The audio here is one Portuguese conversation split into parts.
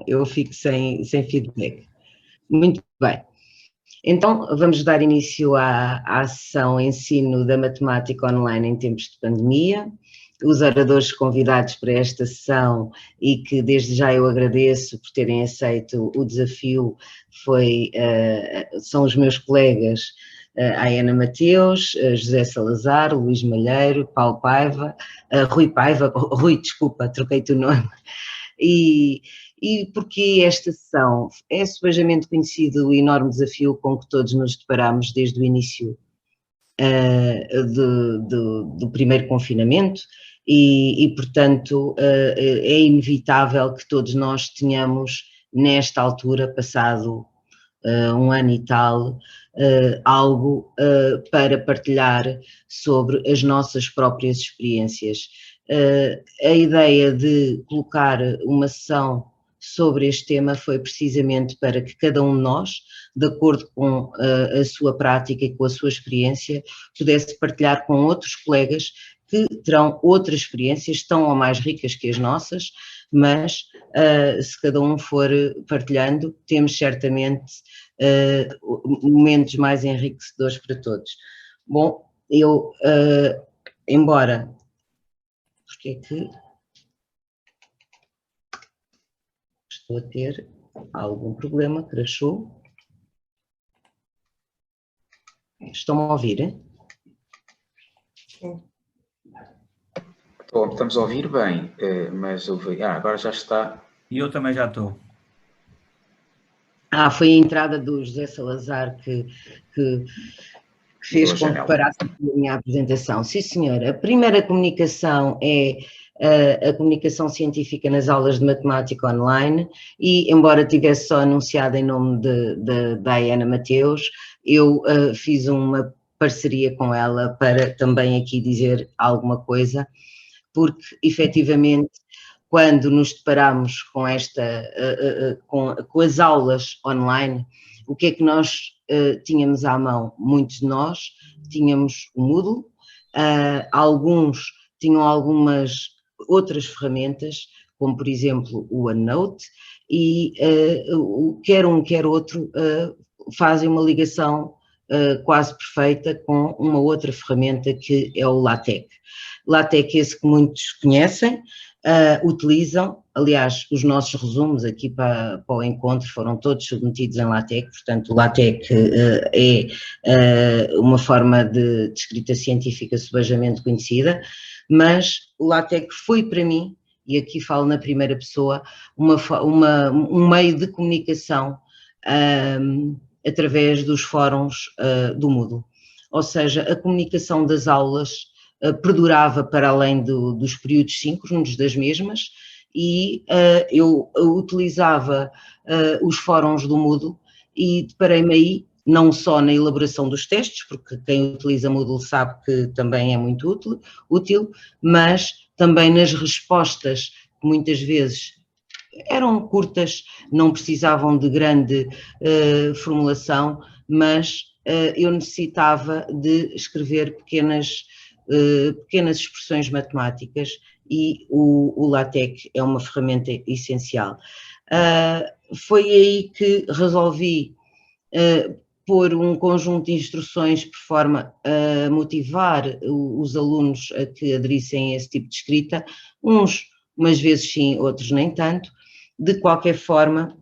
eu fico sem feedback. Muito bem. Então, vamos dar início à sessão Ensino da Matemática Online em tempos de pandemia. Os oradores convidados para esta sessão, e que desde já eu agradeço por terem aceito o desafio, são os meus colegas a Ana Mateus, José Salazar, Luís Malheiro, Paulo Paiva, Rui, desculpa, troquei-te o nome. E porque esta sessão é subejamente conhecido o enorme desafio com que todos nos deparamos desde o início do primeiro confinamento e portanto, é inevitável que todos nós tenhamos, nesta altura, passado um ano e tal, algo para partilhar sobre as nossas próprias experiências. A ideia de colocar uma sessão sobre este tema foi precisamente para que cada um de nós, de acordo com a sua prática e com a sua experiência, pudesse partilhar com outros colegas que terão outras experiências tão ou mais ricas que as nossas, mas se cada um for partilhando, temos certamente momentos mais enriquecedores para todos. Bom, eu, embora... Porque é que estou a ter algum problema, crashou? Estão a ouvir? Sim. Estamos a ouvir bem, mas agora já está. E eu também já estou. Foi a entrada do José Salazar que fez com que parasse a minha apresentação. Sim, senhora. A primeira comunicação é a comunicação científica nas aulas de matemática online e, embora tivesse só anunciado em nome da Ana Mateus, eu fiz uma parceria com ela para também aqui dizer alguma coisa, porque, efetivamente, quando nos deparamos com com as aulas online, o que é que nós tínhamos à mão? Muitos de nós tínhamos o Moodle, alguns tinham algumas outras ferramentas, como por exemplo o OneNote, e quer um, quer outro fazem uma ligação quase perfeita com uma outra ferramenta que é o LaTeX. LaTeX, esse que muitos conhecem, utilizam, aliás, os nossos resumos aqui para o encontro foram todos submetidos em LaTeX, portanto o LaTeX é uma forma de escrita científica subejamente conhecida, mas o LaTeX foi para mim, e aqui falo na primeira pessoa, um meio de comunicação através dos fóruns do Moodle. Ou seja, a comunicação das aulas perdurava para além dos períodos síncronos das mesmas e eu utilizava os fóruns do Moodle e deparei-me aí não só na elaboração dos textos, porque quem utiliza Moodle sabe que também é muito útil, mas também nas respostas que muitas vezes eram curtas, não precisavam de grande formulação, mas eu necessitava de escrever pequenas expressões matemáticas e o LaTeX é uma ferramenta essencial. Foi aí que resolvi pôr um conjunto de instruções por forma a motivar os alunos a que aderissem a esse tipo de escrita, umas vezes sim, outros nem tanto. De qualquer forma,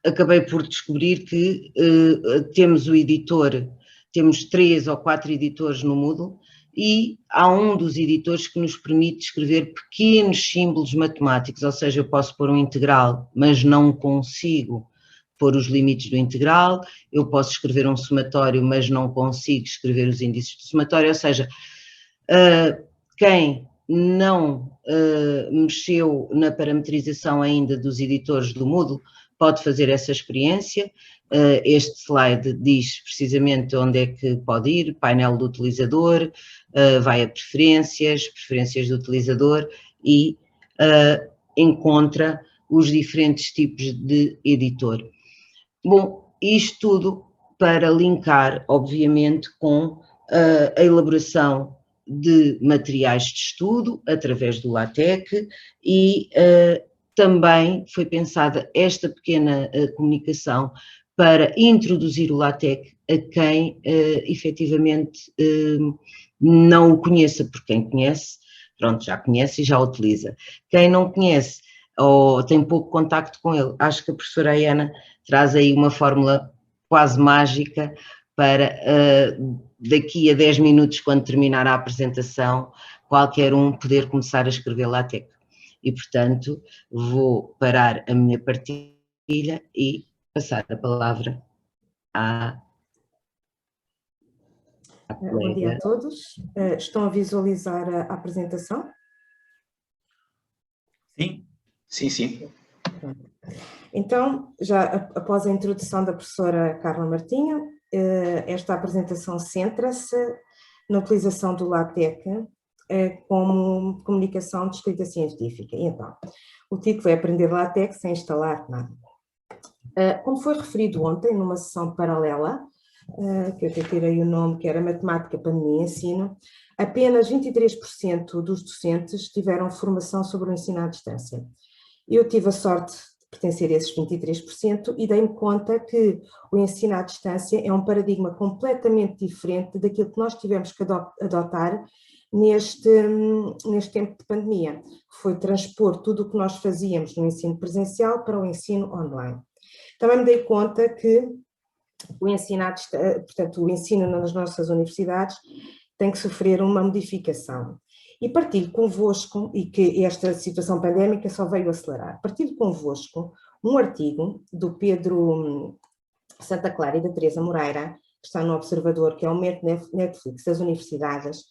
acabei por descobrir que temos o editor, temos 3 ou 4 editores no Moodle e há um dos editores que nos permite escrever pequenos símbolos matemáticos, ou seja, eu posso pôr um integral, mas não consigo pôr os limites do integral, eu posso escrever um somatório, mas não consigo escrever os índices do somatório, ou seja, quem não mexeu na parametrização ainda dos editores do Moodle pode fazer essa experiência. Este slide diz precisamente onde é que pode ir, painel do utilizador, vai a preferências do utilizador e encontra os diferentes tipos de editor. Bom, isto tudo para linkar, obviamente, com a elaboração de materiais de estudo através do LaTeX e também foi pensada esta pequena comunicação para introduzir o LaTeX a quem efetivamente não o conheça, porque quem conhece, pronto, já conhece e já utiliza. Quem não conhece ou tem pouco contacto com ele, acho que a professora Ana traz aí uma fórmula quase mágica para daqui a 10 minutos, quando terminar a apresentação, qualquer um poder começar a escrever LaTeX. E, portanto, vou parar a minha partilha e passar a palavra à colega. Bom dia a todos. Estão a visualizar a apresentação? Sim. Sim, sim. Então, já após a introdução da professora Carla Martinho, esta apresentação centra-se na utilização do LaTeX como comunicação de escrita científica. E então, o título é Aprender LaTeX sem instalar nada. Como foi referido ontem, numa sessão paralela, que eu até tirei o nome, que era Matemática, Pandemia e Ensino, apenas 23% dos docentes tiveram formação sobre o ensino à distância. Eu tive a sorte de pertencer a esses 23% e dei-me conta que o ensino à distância é um paradigma completamente diferente daquilo que nós tivemos que adotar neste tempo de pandemia. Foi transpor tudo o que nós fazíamos no ensino presencial para o ensino online. Também me dei conta que o ensino nas nossas universidades tem que sofrer uma modificação. E partilho convosco, e que esta situação pandémica só veio acelerar, partilho convosco um artigo do Pedro Santa Clara e da Teresa Moreira, que está no Observador, que é o método Netflix das universidades,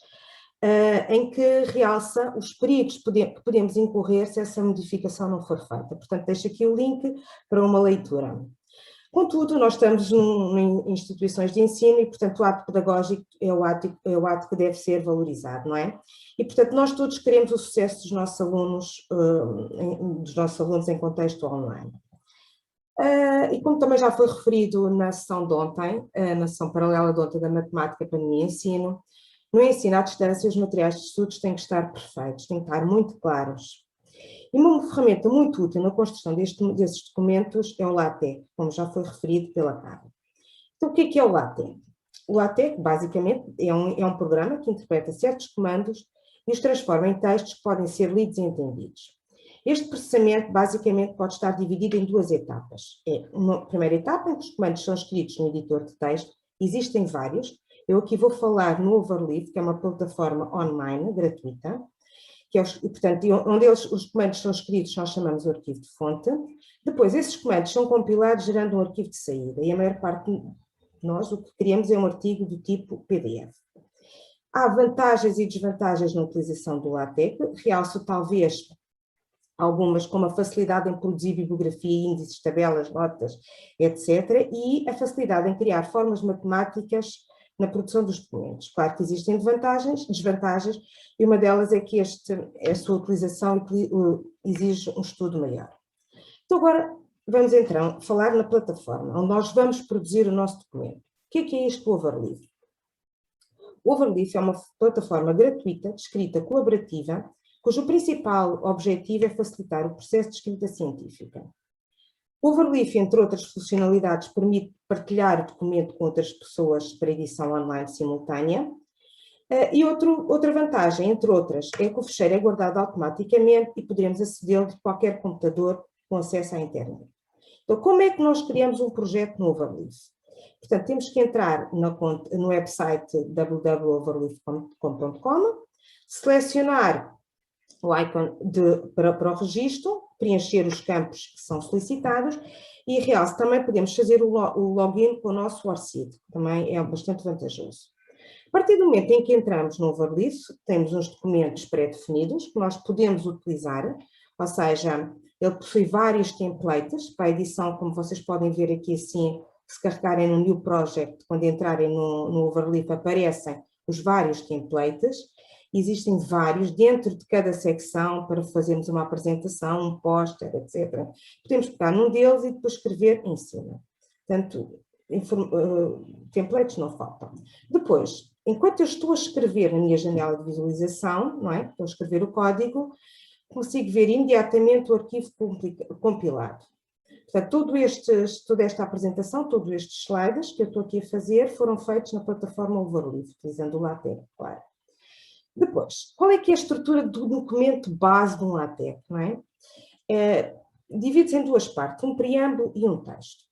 em que realça os perigos que podemos incorrer se essa modificação não for feita. Portanto, deixo aqui o link para uma leitura. Contudo, nós estamos em instituições de ensino e, portanto, o ato pedagógico é o ato que deve ser valorizado, não é? E, portanto, nós todos queremos o sucesso dos nossos alunos em contexto online. E como também já foi referido na sessão de ontem, na sessão paralela de ontem da Matemática, Pandemia e Ensino, no ensino à distância os materiais de estudos têm que estar perfeitos, têm que estar muito claros. E uma ferramenta muito útil na construção desses documentos é o LaTeX, como já foi referido pela Carla. Então, o que é o LaTeX? O LaTeX, basicamente, é um programa que interpreta certos comandos e os transforma em textos que podem ser lidos e entendidos. Este processamento, basicamente, pode estar dividido em duas etapas. Uma primeira etapa, em que os comandos são escritos no editor de texto, existem vários. Eu aqui vou falar no Overleaf, que é uma plataforma online, gratuita, que é, portanto, onde os comandos são escritos, nós chamamos o arquivo de fonte. Depois, esses comandos são compilados gerando um arquivo de saída, e a maior parte de nós o que queremos é um artigo do tipo PDF. Há vantagens e desvantagens na utilização do LaTeX, realço talvez algumas como a facilidade em produzir bibliografia, índices, tabelas, notas, etc., e a facilidade em criar formas matemáticas na produção dos documentos. Claro que existem desvantagens, e uma delas é que a sua utilização exige um estudo maior. Então agora vamos então falar na plataforma, onde nós vamos produzir o nosso documento. O que é este Overleaf? O Overleaf é uma plataforma gratuita, de escrita colaborativa, cujo principal objetivo é facilitar o processo de escrita científica. O Overleaf, entre outras funcionalidades, permite partilhar o documento com outras pessoas para edição online simultânea. E outra vantagem, entre outras, é que o fecheiro é guardado automaticamente e poderemos acedê-lo de qualquer computador com acesso à internet. Então, como é que nós criamos um projeto no Overleaf? Portanto, temos que entrar no website www.overleaf.com, selecionar o ícone para o registro, preencher os campos que são solicitados e, realço, também podemos fazer o login com o nosso ORCID, que também é bastante vantajoso. A partir do momento em que entramos no Overleaf, temos uns documentos pré-definidos que nós podemos utilizar, ou seja, ele possui vários templates para a edição, como vocês podem ver aqui assim, se carregarem no New Project, quando entrarem no Overleaf aparecem os vários templates. Existem vários dentro de cada secção para fazermos uma apresentação, um póster, etc. Podemos pegar num deles e depois escrever em cima. Portanto, templates não faltam. Depois, enquanto eu estou a escrever na minha janela de visualização, não é? Estou a escrever o código, consigo ver imediatamente o arquivo compilado. Portanto, toda esta apresentação, todos estes slides que eu estou aqui a fazer, foram feitos na plataforma Overleaf, utilizando o LaTeX, claro. Depois, qual é que é a estrutura do documento base de um LaTeX, não é? Divide-se em duas partes, um preâmbulo e um texto.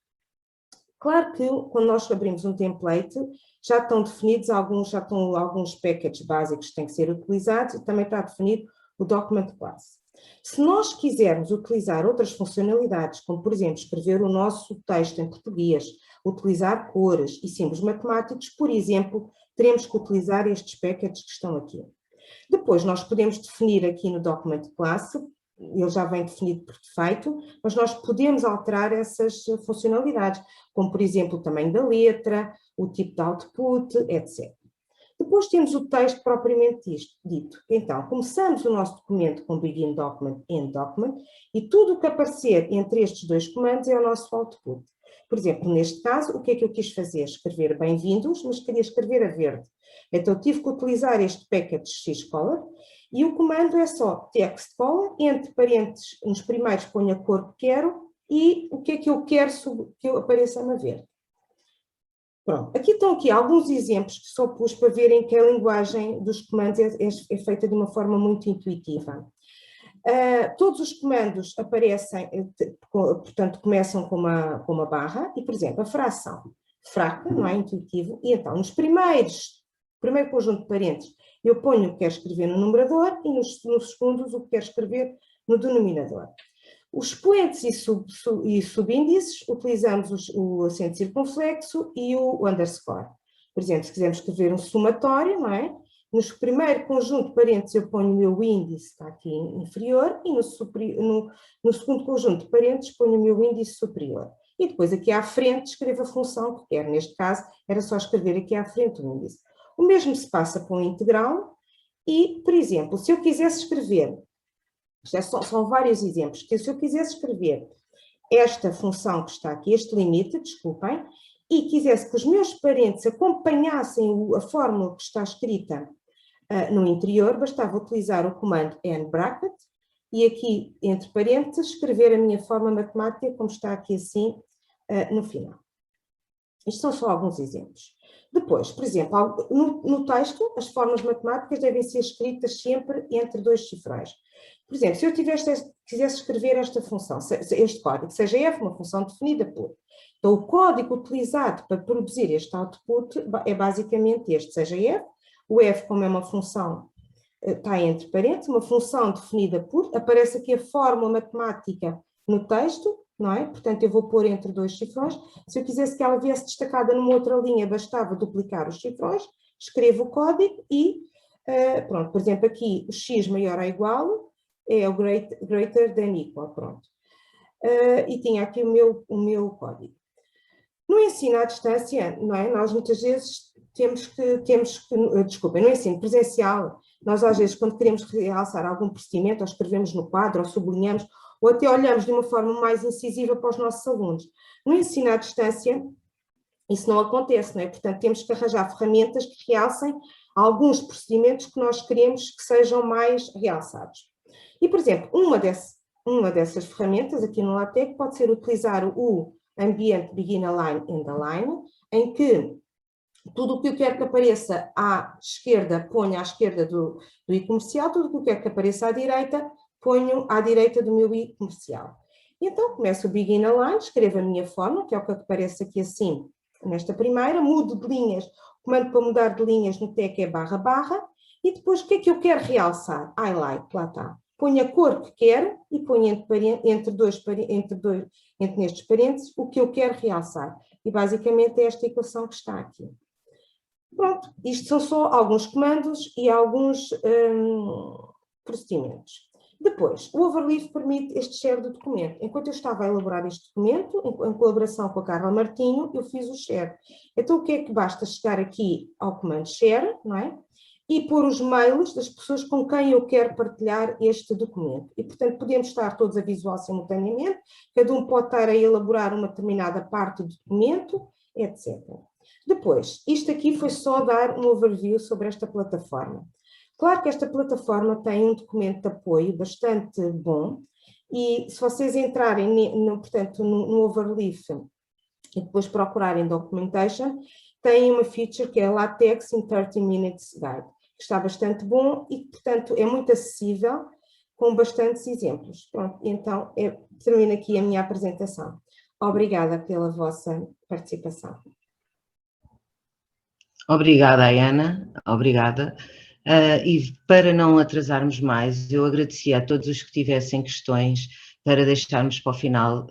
Claro que quando nós abrimos um template, já estão definidos alguns packages básicos que têm que ser utilizados e também está definido o document class. Se nós quisermos utilizar outras funcionalidades, como por exemplo escrever o nosso texto em português, utilizar cores e símbolos matemáticos, por exemplo, teremos que utilizar estes packages que estão aqui. Depois nós podemos definir aqui no document class, ele já vem definido por defeito, mas nós podemos alterar essas funcionalidades, como por exemplo o tamanho da letra, o tipo de output, etc. Depois temos o texto propriamente dito. Então, começamos o nosso documento com begin document, end document, e tudo o que aparecer entre estes dois comandos é o nosso output. Por exemplo, neste caso, o que é que eu quis fazer? Escrever bem-vindos, mas queria escrever a verde. Então, tive que utilizar este package xcolor, e o comando é só textcolor, entre parênteses, nos primeiros ponho a cor que quero, e o que é que eu quero que apareça na verde. Pronto, aqui estão alguns exemplos que só pus para verem que a linguagem dos comandos é feita de uma forma muito intuitiva. Todos os comandos aparecem, portanto, começam com uma barra, e, por exemplo, a fração fraca, não é intuitivo, e então, primeiro conjunto de parênteses, eu ponho o que quero escrever no numerador e nos segundos o que quero escrever no denominador. Os expoentes e subíndices, utilizamos o acento circunflexo e o underscore. Por exemplo, se quisermos escrever um somatório, não é? No primeiro conjunto de parênteses eu ponho o meu índice, está aqui inferior, e no segundo conjunto de parênteses ponho o meu índice superior. E depois aqui à frente escrevo a função que quero. Neste caso, era só escrever aqui à frente o índice. O mesmo se passa com o integral e, por exemplo, se eu quisesse escrever, são vários exemplos, que se eu quisesse escrever esta função que está aqui, este limite, desculpem, e quisesse que os meus parênteses acompanhassem a fórmula que está escrita no interior, bastava utilizar o comando nbracket e aqui, entre parênteses, escrever a minha forma matemática, como está aqui assim, no final. Isto são só alguns exemplos. Depois, por exemplo, no texto, as formas matemáticas devem ser escritas sempre entre dois cifrões. Por exemplo, se eu quisesse escrever esta função, este código, seja f uma função definida por, então o código utilizado para produzir este output é basicamente este, seja f, o f como é uma função, está entre parênteses, uma função definida por, aparece aqui a fórmula matemática no texto, não é? Portanto, eu vou pôr entre dois cifrões. Se eu quisesse que ela viesse destacada numa outra linha, bastava duplicar os cifrões, escrevo o código e, pronto, por exemplo, aqui o x maior ou igual é o greater than equal, pronto. E tinha aqui o meu código. No ensino à distância, não é? Nós muitas vezes desculpem, no ensino presencial, nós às vezes quando queremos realçar algum procedimento, ou escrevemos no quadro, ou sublinhamos, ou até olhamos de uma forma mais incisiva para os nossos alunos. No ensino à distância, isso não acontece, não é? Portanto, temos que arranjar ferramentas que realcem alguns procedimentos que nós queremos que sejam mais realçados. E, por exemplo, uma dessas ferramentas aqui no LaTeX pode ser utilizar o ambiente Begin Align and Align, em que tudo o que eu quero que apareça à esquerda, ponho à esquerda do i comercial, tudo o que eu quero que apareça à direita, ponho à direita do meu i comercial. Então, começo o Begin Align, escrevo a minha forma, que é o que aparece aqui assim, nesta primeira, mudo de linhas, o comando para mudar de linhas no TEC é barra, barra, e depois o que é que eu quero realçar? Highlight, lá está. Ponho a cor que quero e ponho entre nestes parênteses o que eu quero realçar. E basicamente é esta equação que está aqui. Pronto, isto são só alguns comandos e alguns procedimentos. Depois, o Overleaf permite este share do documento. Enquanto eu estava a elaborar este documento, em colaboração com a Carla Martinho, eu fiz o share. Então, o que é que basta chegar aqui ao comando share, não é? E pôr os mails das pessoas com quem eu quero partilhar este documento. E, portanto, podemos estar todos a visual simultaneamente, cada um pode estar a elaborar uma determinada parte do documento, etc. Depois, isto aqui foi só dar um overview sobre esta plataforma. Claro que esta plataforma tem um documento de apoio bastante bom e se vocês entrarem portanto, no Overleaf e depois procurarem Documentation, tem uma feature que é LaTeX in 30 Minutes Guide, que está bastante bom e, portanto, é muito acessível, com bastantes exemplos. Pronto, então, termino aqui a minha apresentação. Obrigada pela vossa participação. Obrigada, Ana, obrigada. E para não atrasarmos mais, eu agradecia a todos os que tivessem questões para deixarmos para o final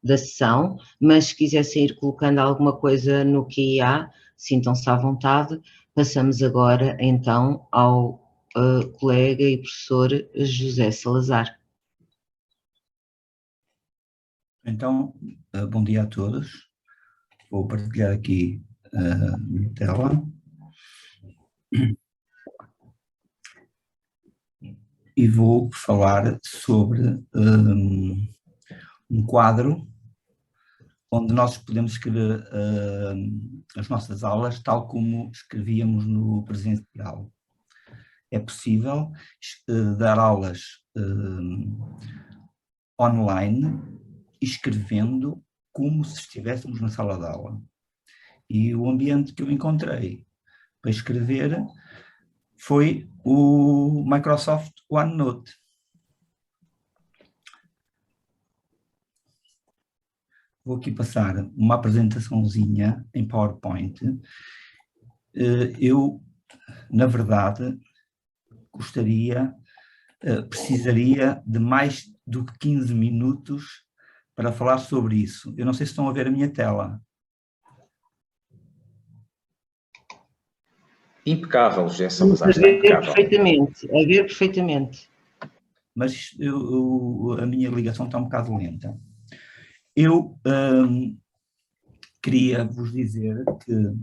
da sessão, mas se quisessem ir colocando alguma coisa no QIA, sintam-se à vontade. Passamos agora, então, ao colega e professor José Salazar. Então, bom dia a todos. Vou partilhar aqui a minha tela. E vou falar sobre um quadro onde nós podemos escrever as nossas aulas tal como escrevíamos no presencial. É possível dar aulas online, escrevendo como se estivéssemos na sala de aula. E o ambiente que eu encontrei para escrever foi o Microsoft OneNote. Vou aqui passar uma apresentaçãozinha em PowerPoint. Eu, na verdade, precisaria de mais do que 15 minutos para falar sobre isso. Eu não sei se estão a ver a minha tela. Impecável, José Salazar, está impecável. A ver perfeitamente. Mas a minha ligação está um bocado lenta. Eu queria vos dizer que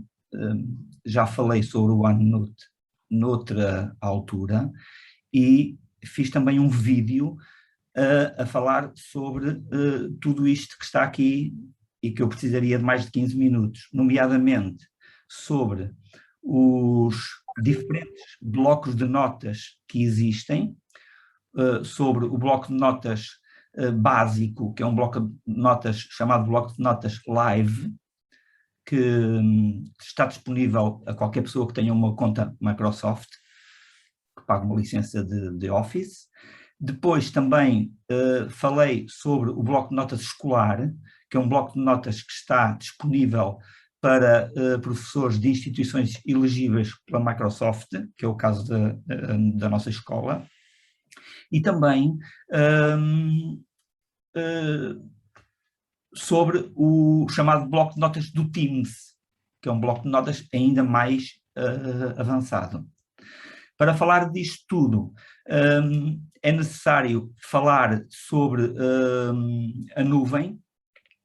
já falei sobre o OneNote noutra altura e fiz também um vídeo a falar sobre tudo isto que está aqui e que eu precisaria de mais de 15 minutos, nomeadamente sobre os diferentes blocos de notas que existem, sobre o bloco de notas básico, que é um bloco de notas chamado bloco de notas live, que está disponível a qualquer pessoa que tenha uma conta Microsoft, que pague uma licença de Office. Depois também falei sobre o bloco de notas escolar, que é um bloco de notas que está disponível para professores de instituições elegíveis pela Microsoft, que é o caso da nossa escola, e também sobre o chamado bloco de notas do Teams, que é um bloco de notas ainda mais avançado. Para falar disto tudo, é necessário falar sobre a nuvem,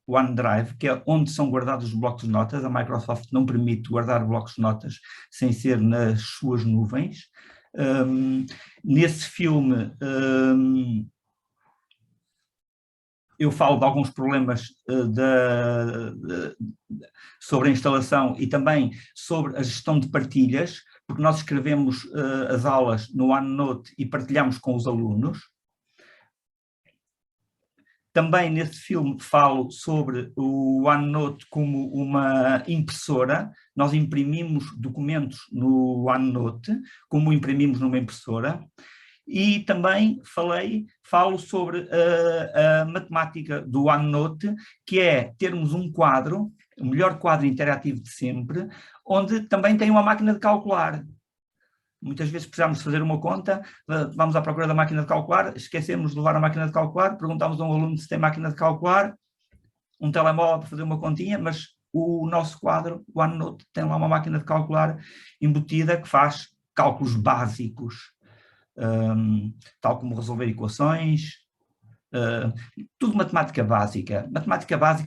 o OneDrive, que é onde são guardados os blocos de notas. A Microsoft não permite guardar blocos de notas sem ser nas suas nuvens. Nesse filme, eu falo de alguns problemas sobre a instalação e também sobre a gestão de partilhas, porque nós escrevemos as aulas no OneNote e partilhamos com os alunos. Também nesse filme falo sobre o OneNote como uma impressora. Nós imprimimos documentos no OneNote, como imprimimos numa impressora. E também falo sobre a matemática do OneNote, que é termos um quadro, o melhor quadro interativo de sempre, onde também tem uma máquina de calcular. Muitas vezes precisamos fazer uma conta, vamos à procura da máquina de calcular, esquecemos de levar a máquina de calcular, perguntamos a um aluno se tem máquina de calcular, um telemóvel para fazer uma continha, mas o nosso quadro, o OneNote, tem lá uma máquina de calcular embutida que faz cálculos básicos, tal como resolver equações, tudo matemática básica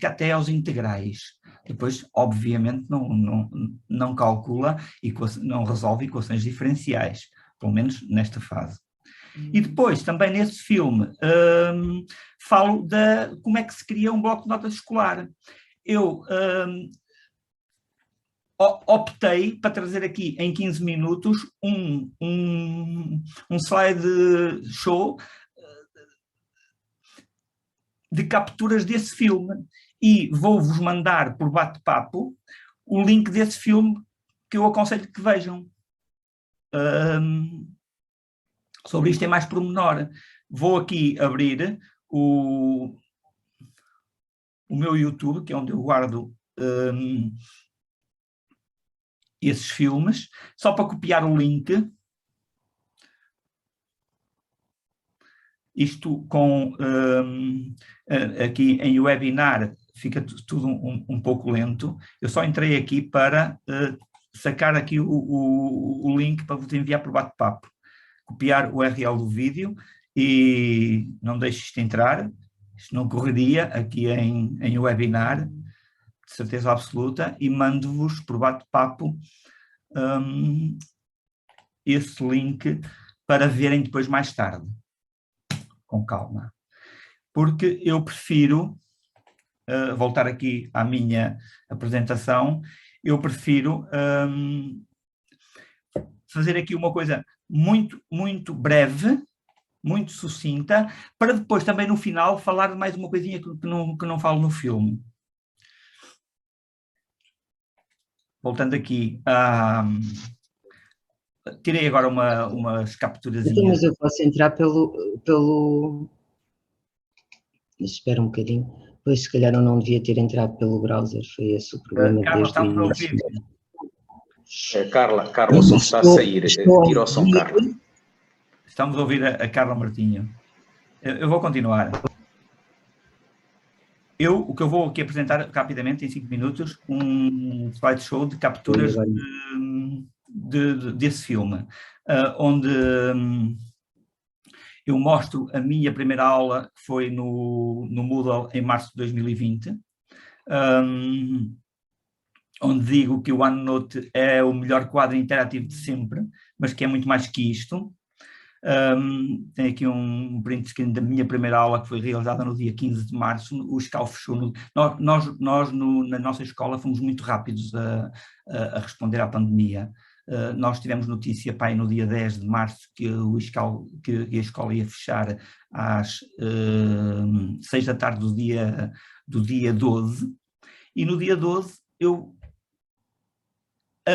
até aos integrais. Depois, obviamente, não calcula, não resolve equações diferenciais, pelo menos nesta fase. E depois, também nesse filme, falo de como é que se cria um bloco de notas escolar. Eu optei para trazer aqui em 15 minutos um slide show de capturas desse filme e vou-vos mandar por bate-papo o link desse filme que eu aconselho que vejam. Sobre isto é mais pormenor. Vou aqui abrir o meu YouTube, que é onde eu guardo esses filmes, só para copiar o link. Isto com aqui em webinar fica tudo um pouco lento. Eu só entrei aqui para sacar aqui o link para vos enviar por bate-papo. Copiar o URL do vídeo e não deixe isto entrar. Isto não correria aqui em webinar, de certeza absoluta, e mando-vos por bate-papo esse link para verem depois mais tarde, com calma. Porque eu prefiro, voltar aqui à minha apresentação, eu prefiro fazer aqui uma coisa muito, muito breve, muito sucinta, para depois também no final falar de mais uma coisinha que não falo no filme. Voltando aqui, tirei agora umas capturas. Mas eu posso entrar pelo... Espera um bocadinho. Pois se calhar eu não devia ter entrado pelo browser, foi esse o problema. Carla, estamos a ouvir. Carla, o som está a sair. Tira o som, Carla. Estamos a ouvir a Carla Martinho. Eu vou continuar. O que eu vou aqui apresentar rapidamente, em 5 minutos, um slideshow de capturas desse filme, onde eu mostro a minha primeira aula, que foi no Moodle em março de 2020, onde digo que o OneNote é o melhor quadro interativo de sempre, mas que é muito mais que isto. Tem aqui um print screen da minha primeira aula, que foi realizada no dia 15 de março. O escalo fechou. Nós na nossa escola fomos muito rápidos a responder à pandemia. Nós tivemos notícia, no dia 10 de março, que a escola ia fechar às 6 da tarde do dia 12, e no dia 12 eu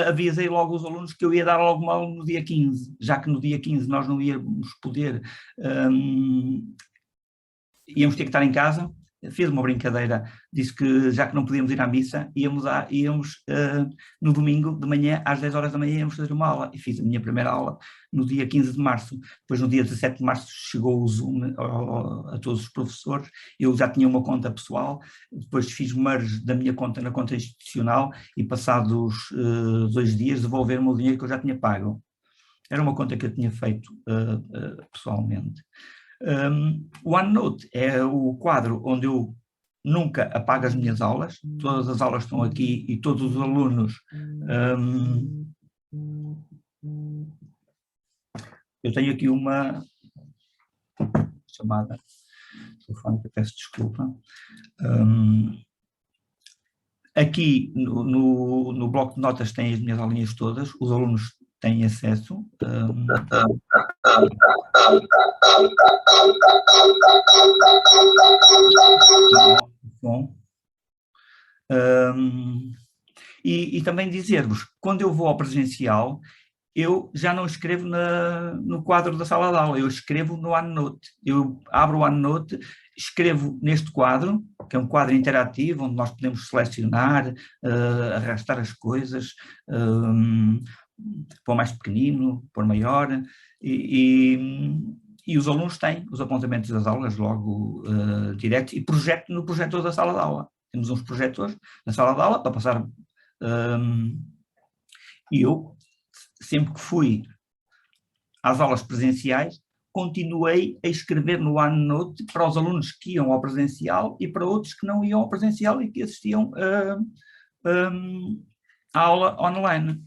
avisei logo os alunos que eu ia dar logo uma aula no dia 15, já que no dia 15 nós não íamos poder, íamos ter que estar em casa. Fiz uma brincadeira, disse que já que não podíamos ir à missa, íamos no domingo de manhã, às 10 horas da manhã, íamos fazer uma aula, e fiz a minha primeira aula no dia 15 de março. Depois no dia 17 de março chegou o Zoom a todos os professores. Eu já tinha uma conta pessoal, depois fiz merge da minha conta na conta institucional, e passados 2 dias devolveram-me o dinheiro que eu já tinha pago. Era uma conta que eu tinha feito pessoalmente. O OneNote é o quadro onde eu nunca apago as minhas aulas. Todas as aulas estão aqui e todos os alunos. Eu tenho aqui uma chamada telefónica, peço desculpa. Aqui no bloco de notas tem as minhas aulinhas todas, os alunos têm acesso. Bom. E também dizer-vos, quando eu vou ao presencial, eu já não escrevo no quadro da sala de aula, eu escrevo no OneNote. Eu abro o OneNote, escrevo neste quadro, que é um quadro interativo, onde nós podemos selecionar, arrastar as coisas, pôr mais pequenino, pôr maior, e os alunos têm os apontamentos das aulas logo direto, e projeto no projetor da sala de aula. Temos uns projetores na sala de aula para passar, e eu, sempre que fui às aulas presenciais, continuei a escrever no OneNote para os alunos que iam ao presencial e para outros que não iam ao presencial e que assistiam à aula online.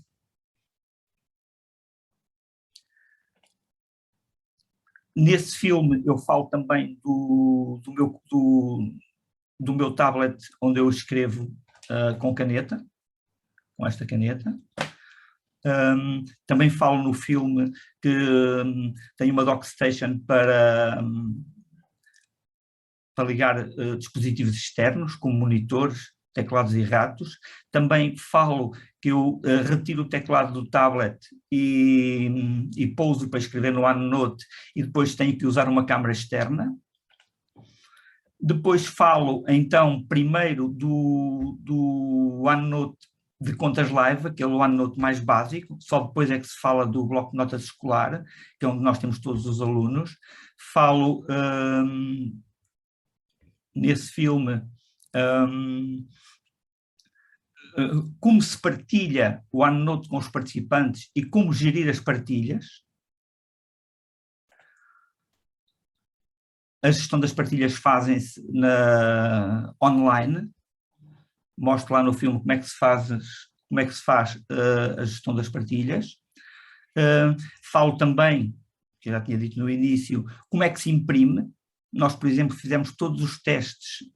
Nesse filme eu falo também do meu tablet, onde eu escrevo com caneta, com esta caneta. Também falo no filme que tem uma dockstation para ligar dispositivos externos, como monitores, teclados e ratos. Também falo que eu retiro o teclado do tablet e pouso para escrever no OneNote e depois tenho que usar uma câmara externa. Depois falo, então, primeiro do OneNote de contas live, aquele OneNote mais básico, só depois é que se fala do bloco de notas escolar, que é onde nós temos todos os alunos. Falo nesse filme como se partilha o OneNote com os participantes e como gerir as partilhas. A gestão das partilhas fazem-se online. Mostro lá no filme como é que se faz a gestão das partilhas. Falo também, que eu já tinha dito no início, como é que se imprime. Nós, por exemplo, fizemos todos os testes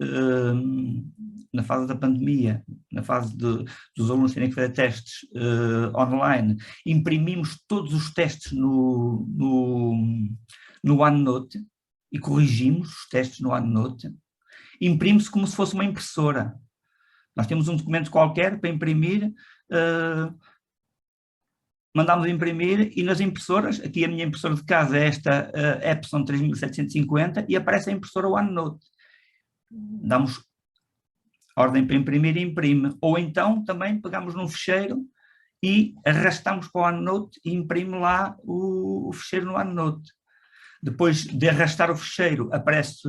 na fase da pandemia, na fase dos alunos terem que fazer testes online. Imprimimos todos os testes no OneNote e corrigimos os testes no OneNote. Imprime-se como se fosse uma impressora. Nós temos um documento qualquer para imprimir, mandamos imprimir e nas impressoras, aqui a minha impressora de casa é esta Epson 3750 e aparece a impressora OneNote. Damos ordem para imprimir e imprime. Ou então também pegamos num ficheiro e arrastamos para o OneNote e imprime lá o ficheiro no OneNote. Depois de arrastar o ficheiro aparece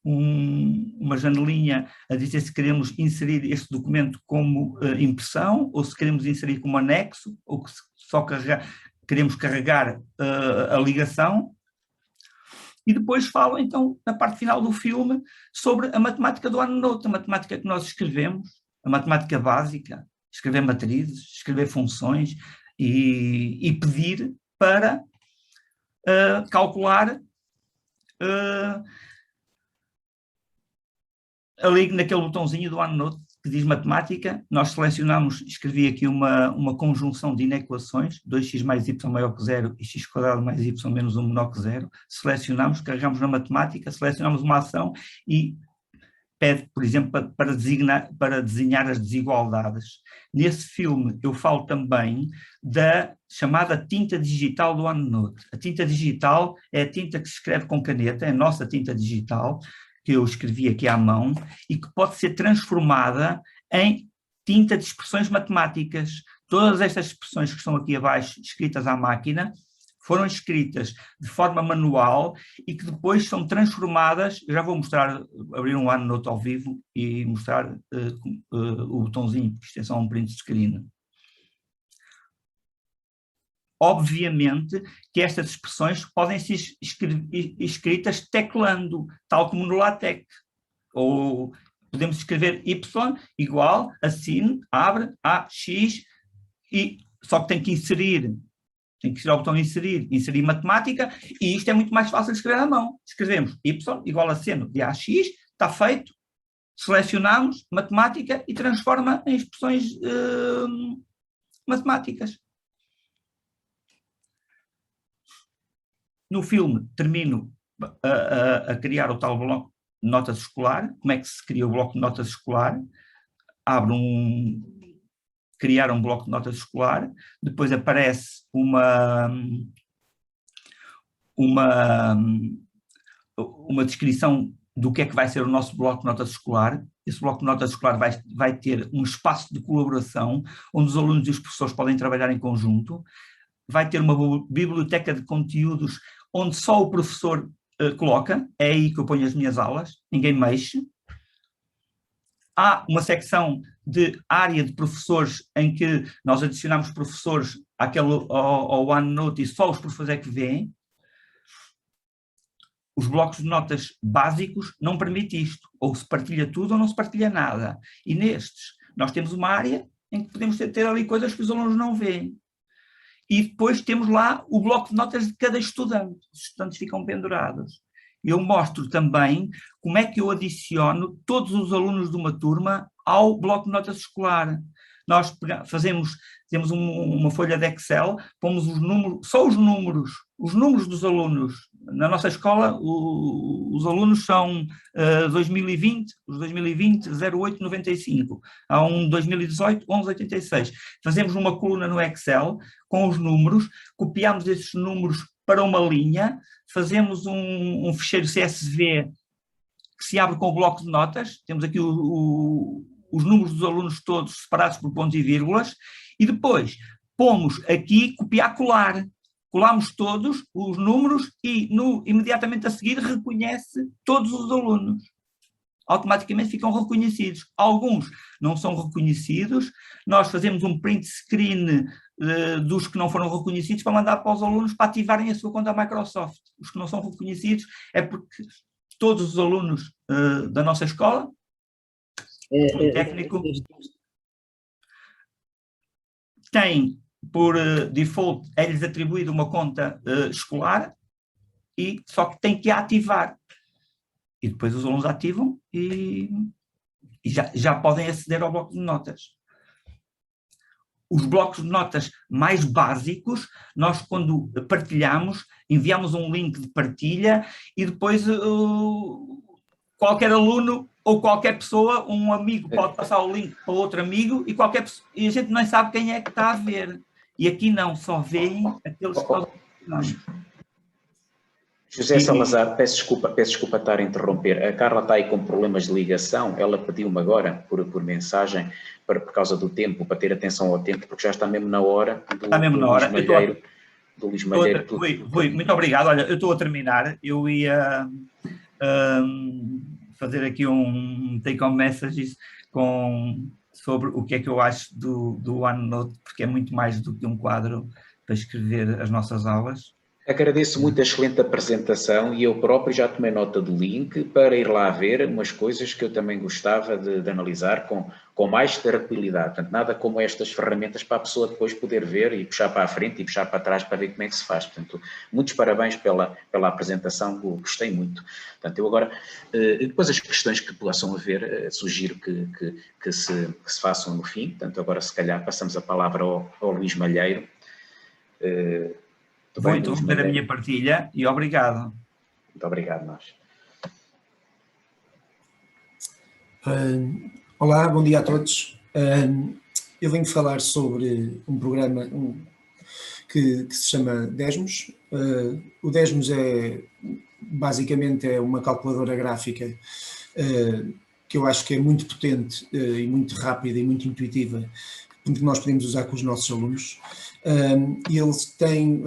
uma janelinha a dizer se queremos inserir este documento como impressão ou se queremos inserir como anexo ou que só queremos carregar a ligação. E depois falo então na parte final do filme sobre a matemática do OneNote, a matemática que nós escrevemos, a matemática básica, escrever matrizes, escrever funções e pedir para calcular ali naquele botãozinho do OneNote que diz matemática, nós selecionamos, escrevi aqui uma conjunção de inequações, 2x mais y maior que 0 e x² mais y menos 1 menor que 0, selecionamos, carregamos na matemática, selecionamos uma ação e pede, por exemplo, para desenhar as desigualdades. Nesse filme eu falo também da chamada tinta digital do OneNote. A tinta digital é a tinta que se escreve com caneta, é a nossa tinta digital, que eu escrevi aqui à mão, e que pode ser transformada em tinta de expressões matemáticas. Todas estas expressões que estão aqui abaixo, escritas à máquina, foram escritas de forma manual e que depois são transformadas, eu já vou mostrar, abrir um OneNote ao vivo e mostrar o botãozinho, porque isto é só um print screen. Obviamente que estas expressões podem ser escritas teclando, tal como no LaTeX. Ou podemos escrever y igual a sin, abre, a, x, e só que tem que inserir ao botão inserir matemática, e isto é muito mais fácil de escrever à mão. Escrevemos y igual a seno de ax, está feito, selecionamos matemática e transforma em expressões matemáticas. No filme termino a criar o tal bloco de notas escolar. Como é que se cria o bloco de notas escolar? Criar um bloco de notas escolar, depois aparece uma descrição do que é que vai ser o nosso bloco de notas escolar. Esse bloco de notas escolar vai ter um espaço de colaboração, onde os alunos e os professores podem trabalhar em conjunto. Vai ter uma biblioteca de conteúdos onde só o professor coloca, é aí que eu ponho as minhas aulas, ninguém mexe. Há uma secção de área de professores em que nós adicionamos professores ao OneNote e só os professores é que veem. Os blocos de notas básicos não permitem isto, ou se partilha tudo ou não se partilha nada. E nestes, nós temos uma área em que podemos ter ali coisas que os alunos não veem. E depois temos lá o bloco de notas de cada estudante. Os estudantes ficam pendurados. Eu mostro também como é que eu adiciono todos os alunos de uma turma ao bloco de notas escolar. nós temos uma folha de Excel, pomos os números, só os números dos alunos. Na nossa escola, os alunos são 2020, os 2020, 0895. Há um 2018, 1186. Fazemos uma coluna no Excel com os números, copiamos esses números para uma linha, fazemos um ficheiro CSV que se abre com o bloco de notas, temos aqui os números dos alunos todos separados por pontos e vírgulas, e depois pomos aqui copiar-colar. Colamos todos os números e imediatamente a seguir reconhece todos os alunos. Automaticamente ficam reconhecidos. Alguns não são reconhecidos, nós fazemos um print screen dos que não foram reconhecidos para mandar para os alunos para ativarem a sua conta Microsoft. Os que não são reconhecidos é porque todos os alunos da nossa escola, técnico, têm, por default, é-lhes atribuída uma conta escolar, e só que tem que ativar. E depois os alunos ativam e já podem aceder ao bloco de notas. Os blocos de notas mais básicos, nós quando partilhamos, enviamos um link de partilha e depois qualquer aluno ou qualquer pessoa, um amigo pode passar o link para outro amigo e a gente não sabe quem é que está a ver. E aqui não, só veem aqueles que estão... José Salazar, peço desculpa estar a interromper. A Carla está aí com problemas de ligação, ela pediu-me agora, por mensagem, por causa do tempo, para ter atenção ao tempo, porque já está mesmo na hora do Luís Malheiro. Rui, muito obrigado. Olha, eu estou a terminar, eu ia fazer aqui um take-home messages sobre o que é que eu acho do OneNote, porque é muito mais do que um quadro para escrever as nossas aulas. Agradeço muito a excelente apresentação e eu próprio já tomei nota do link para ir lá ver umas coisas que eu também gostava de analisar com mais tranquilidade. Portanto, nada como estas ferramentas para a pessoa depois poder ver e puxar para a frente e puxar para trás para ver como é que se faz. Portanto, muitos parabéns pela apresentação, gostei muito. Portanto, eu agora, depois as questões que possam haver, sugiro que se façam no fim. Portanto, agora se calhar passamos a palavra ao Luís Malheiro. Vou interromper a minha partilha e obrigado. Muito obrigado, nós. Olá, bom dia a todos. Eu venho falar sobre um programa que se chama Desmos. O Desmos basicamente é uma calculadora gráfica que eu acho que é muito potente e muito rápida e muito intuitiva, que nós podemos usar com os nossos alunos. E eles têm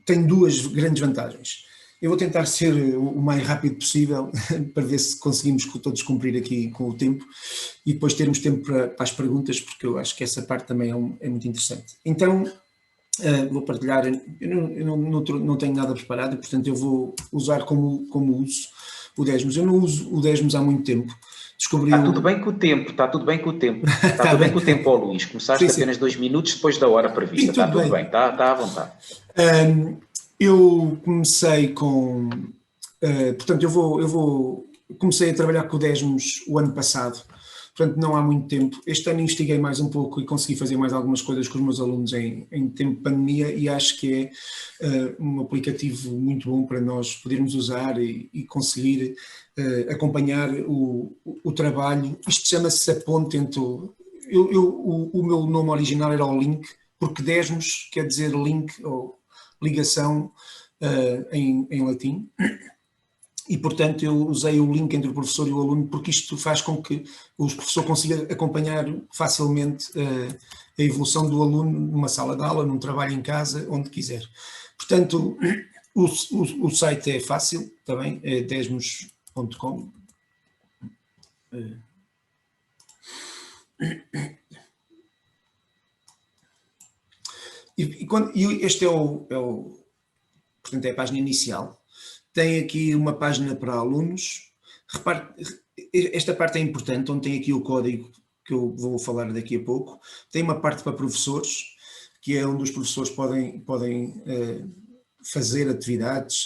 tem duas grandes vantagens. Eu vou tentar ser o mais rápido possível para ver se conseguimos todos cumprir aqui com o tempo e depois termos tempo para as perguntas, porque eu acho que essa parte também é muito interessante. Então, vou partilhar, eu não tenho nada preparado, portanto eu vou usar como uso o Desmos. Eu não uso o Desmos há muito tempo. Está tudo bem com o tempo, está tudo bem com o tempo. Está tudo bem com o tempo, Luís. Começaste apenas 2 minutos depois da hora prevista. Está tudo bem, está à vontade. Eu comecei portanto, comecei a trabalhar com o Desmos o ano passado, portanto não há muito tempo. Este ano investiguei mais um pouco e consegui fazer mais algumas coisas com os meus alunos em tempo de pandemia e acho que é um aplicativo muito bom para nós podermos usar e conseguir acompanhar o trabalho. Isto chama-se a ponte entre... O meu nome original era o Link, porque Desmos quer dizer link ou ligação em latim. E, portanto, eu usei o link entre o professor e o aluno porque isto faz com que o professor consiga acompanhar facilmente a evolução do aluno numa sala de aula, num trabalho em casa, onde quiser. Portanto, o site é fácil também, é desmos.com. E este portanto, é a página inicial. Tem aqui uma página para alunos. Repare, esta parte é importante, onde tem aqui o código que eu vou falar daqui a pouco. Tem uma parte para professores, que é onde os professores podem fazer atividades,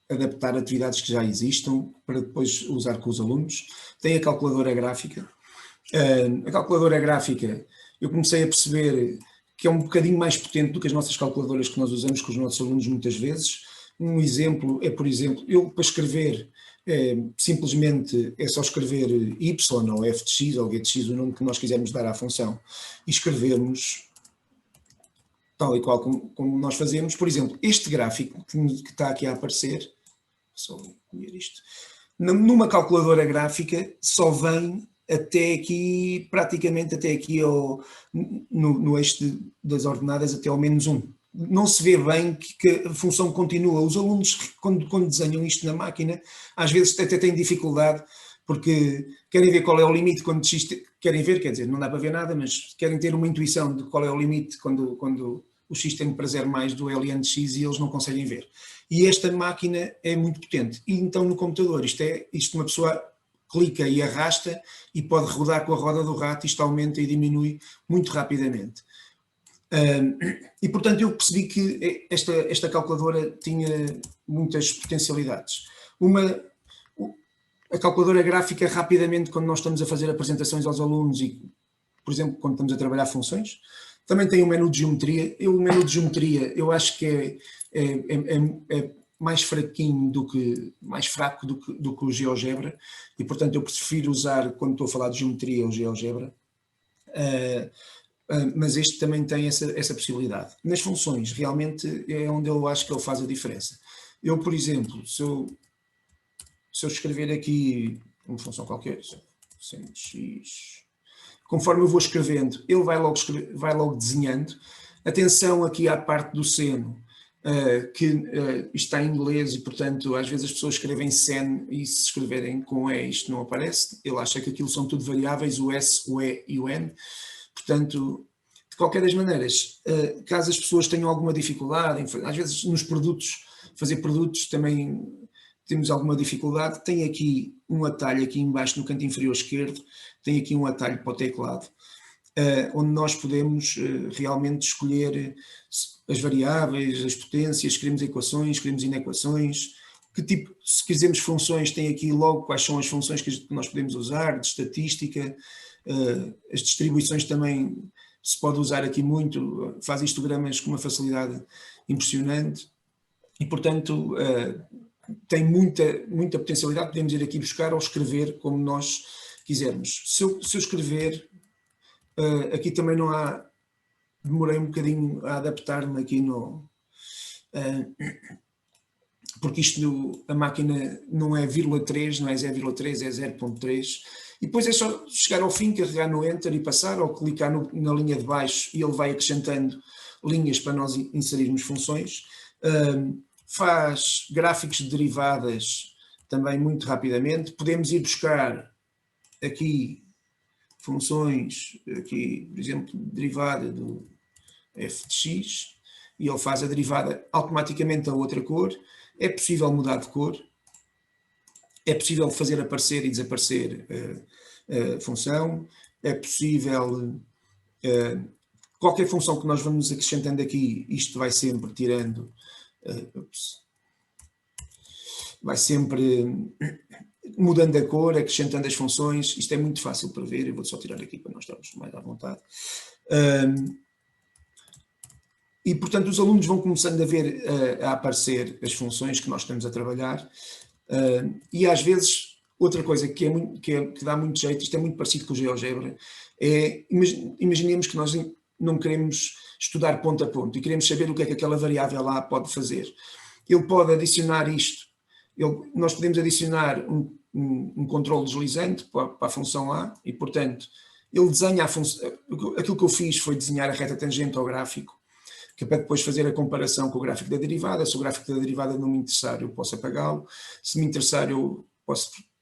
adaptar atividades que já existam para depois usar com os alunos. Tem a calculadora gráfica, A calculadora gráfica, eu comecei a perceber que é um bocadinho mais potente do que as nossas calculadoras que nós usamos com os nossos alunos muitas vezes. Um exemplo é, por exemplo, eu para escrever, simplesmente é só escrever y ou f de x ou g de x, o nome que nós quisermos dar à função, e escrevermos tal e qual como nós fazemos. Por exemplo, este gráfico que está aqui a aparecer, só ver isto, numa calculadora gráfica só vem até aqui, praticamente até aqui no eixo das ordenadas até ao -1. Não se vê bem que a função continua. Os alunos, quando desenham isto na máquina, às vezes até têm dificuldade, porque querem ver qual é o limite quando x, querem ver, quer dizer, não dá para ver nada, mas querem ter uma intuição de qual é o limite quando o x tem para zero mais do ln de x e eles não conseguem ver. E esta máquina é muito potente. E então no computador, isto uma pessoa clica e arrasta e pode rodar com a roda do rato, isto aumenta e diminui muito rapidamente. E portanto eu percebi que esta calculadora tinha muitas potencialidades. A calculadora gráfica, rapidamente, quando nós estamos a fazer apresentações aos alunos e, por exemplo, quando estamos a trabalhar funções, também tem um menu de geometria. O menu de geometria eu acho que é mais fraquinho mais fraco do que o GeoGebra, e portanto eu prefiro usar, quando estou a falar de geometria, o GeoGebra. Mas este também tem essa possibilidade. Nas funções, realmente é onde eu acho que ele faz a diferença. Eu, por exemplo, se eu escrever aqui uma função qualquer, x, conforme eu vou escrevendo, ele vai logo desenhando. Atenção aqui à parte do seno, que isto está em inglês e, portanto, às vezes as pessoas escrevem sen e se escreverem com E isto não aparece. Ele acha que aquilo são tudo variáveis, o S, o E e o N. Portanto, de qualquer das maneiras, caso as pessoas tenham alguma dificuldade, às vezes nos produtos, fazer produtos também temos alguma dificuldade, tem aqui um atalho aqui embaixo no canto inferior esquerdo, tem aqui um atalho para o teclado, onde nós podemos realmente escolher as variáveis, as potências, queremos equações, queremos inequações, que tipo, se quisermos funções, tem aqui logo quais são as funções que nós podemos usar, de estatística. As distribuições também se pode usar aqui muito, faz histogramas com uma facilidade impressionante e, portanto, tem muita potencialidade. Podemos ir aqui buscar ou escrever como nós quisermos. Se eu escrever, aqui também não há, demorei um bocadinho a adaptar-me aqui porque isto, a máquina não é 0,3, não é 0,3, é 0,3. E depois é só chegar ao fim, carregar no Enter e passar, ou clicar na linha de baixo e ele vai acrescentando linhas para nós inserirmos funções. Faz gráficos de derivadas também muito rapidamente. Podemos ir buscar aqui funções, aqui, por exemplo, derivada do f de x, e ele faz a derivada automaticamente a outra cor. É possível mudar de cor. É possível fazer aparecer e desaparecer a função, é possível, qualquer função que nós vamos acrescentando aqui, isto vai sempre tirando, vai sempre mudando a cor, acrescentando as funções. Isto é muito fácil para ver, eu vou só tirar aqui para nós estarmos mais à vontade. E, portanto, os alunos vão começando a ver, a aparecer as funções que nós estamos a trabalhar. E às vezes, outra coisa que dá muito jeito, isto é muito parecido com o GeoGebra, é, imaginemos que nós não queremos estudar ponto a ponto e queremos saber o que é que aquela variável lá pode fazer. Ele pode adicionar isto, nós podemos adicionar um controle deslizante para a função A e, portanto, ele desenha a função. Aquilo que eu fiz foi desenhar a reta tangente ao gráfico, que é para depois fazer a comparação com o gráfico da derivada. Se o gráfico da derivada não me interessar, eu posso apagá-lo. Se me interessar, eu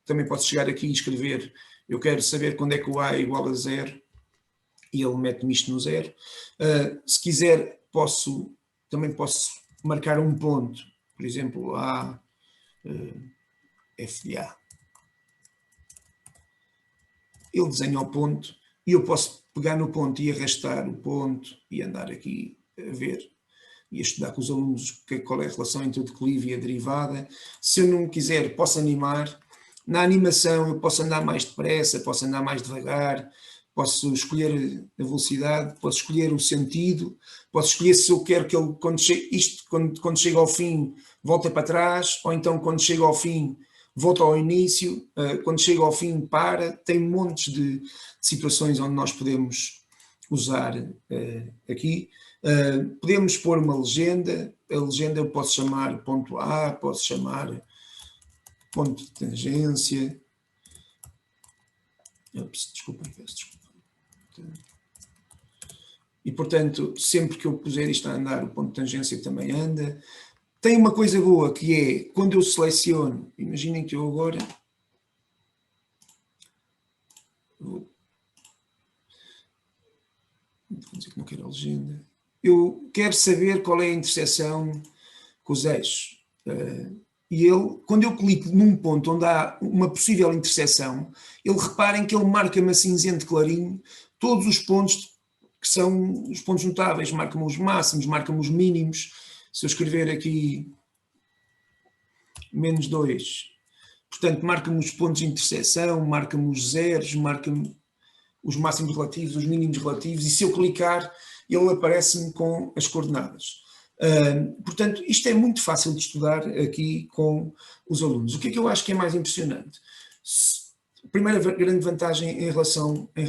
também posso chegar aqui e escrever, eu quero saber quando é que o A é igual a 0, e ele mete-me isto no 0. Se quiser, também posso marcar um ponto, por exemplo, A, F de A. Ele desenha o ponto, e eu posso pegar no ponto e arrastar o ponto e andar aqui a ver e a estudar com os alunos qual é a relação entre o declive e a derivada. Se eu não quiser, posso animar. Na animação eu posso andar mais depressa, posso andar mais devagar, posso escolher a velocidade, posso escolher o sentido, posso escolher se eu quero que ele, quando chega ao fim, volta para trás, ou então quando chega ao fim, volta ao início, quando chega ao fim, para. Tem montes de situações onde nós podemos usar aqui. Podemos pôr uma legenda, a legenda eu posso chamar ponto A, posso chamar ponto de tangência. Desculpem, peço desculpa. E, portanto, sempre que eu puser isto a andar, o ponto de tangência também anda. Tem uma coisa boa, que é, quando eu seleciono, imaginem que eu agora vou dizer que não quero a legenda. Eu quero saber qual é a interseção com os eixos. E ele, quando eu clico num ponto onde há uma possível interseção, reparem que ele marca-me a cinzento clarinho todos os pontos que são os pontos notáveis, marca-me os máximos, marca-me os mínimos. Se eu escrever aqui -2, portanto, marca-me os pontos de interseção, marca-me os zeros, marca-me os máximos relativos, os mínimos relativos, e se eu clicar, ele aparece-me com as coordenadas. Portanto, isto é muito fácil de estudar aqui com os alunos. O que é que eu acho que é mais impressionante? A primeira grande vantagem em relação a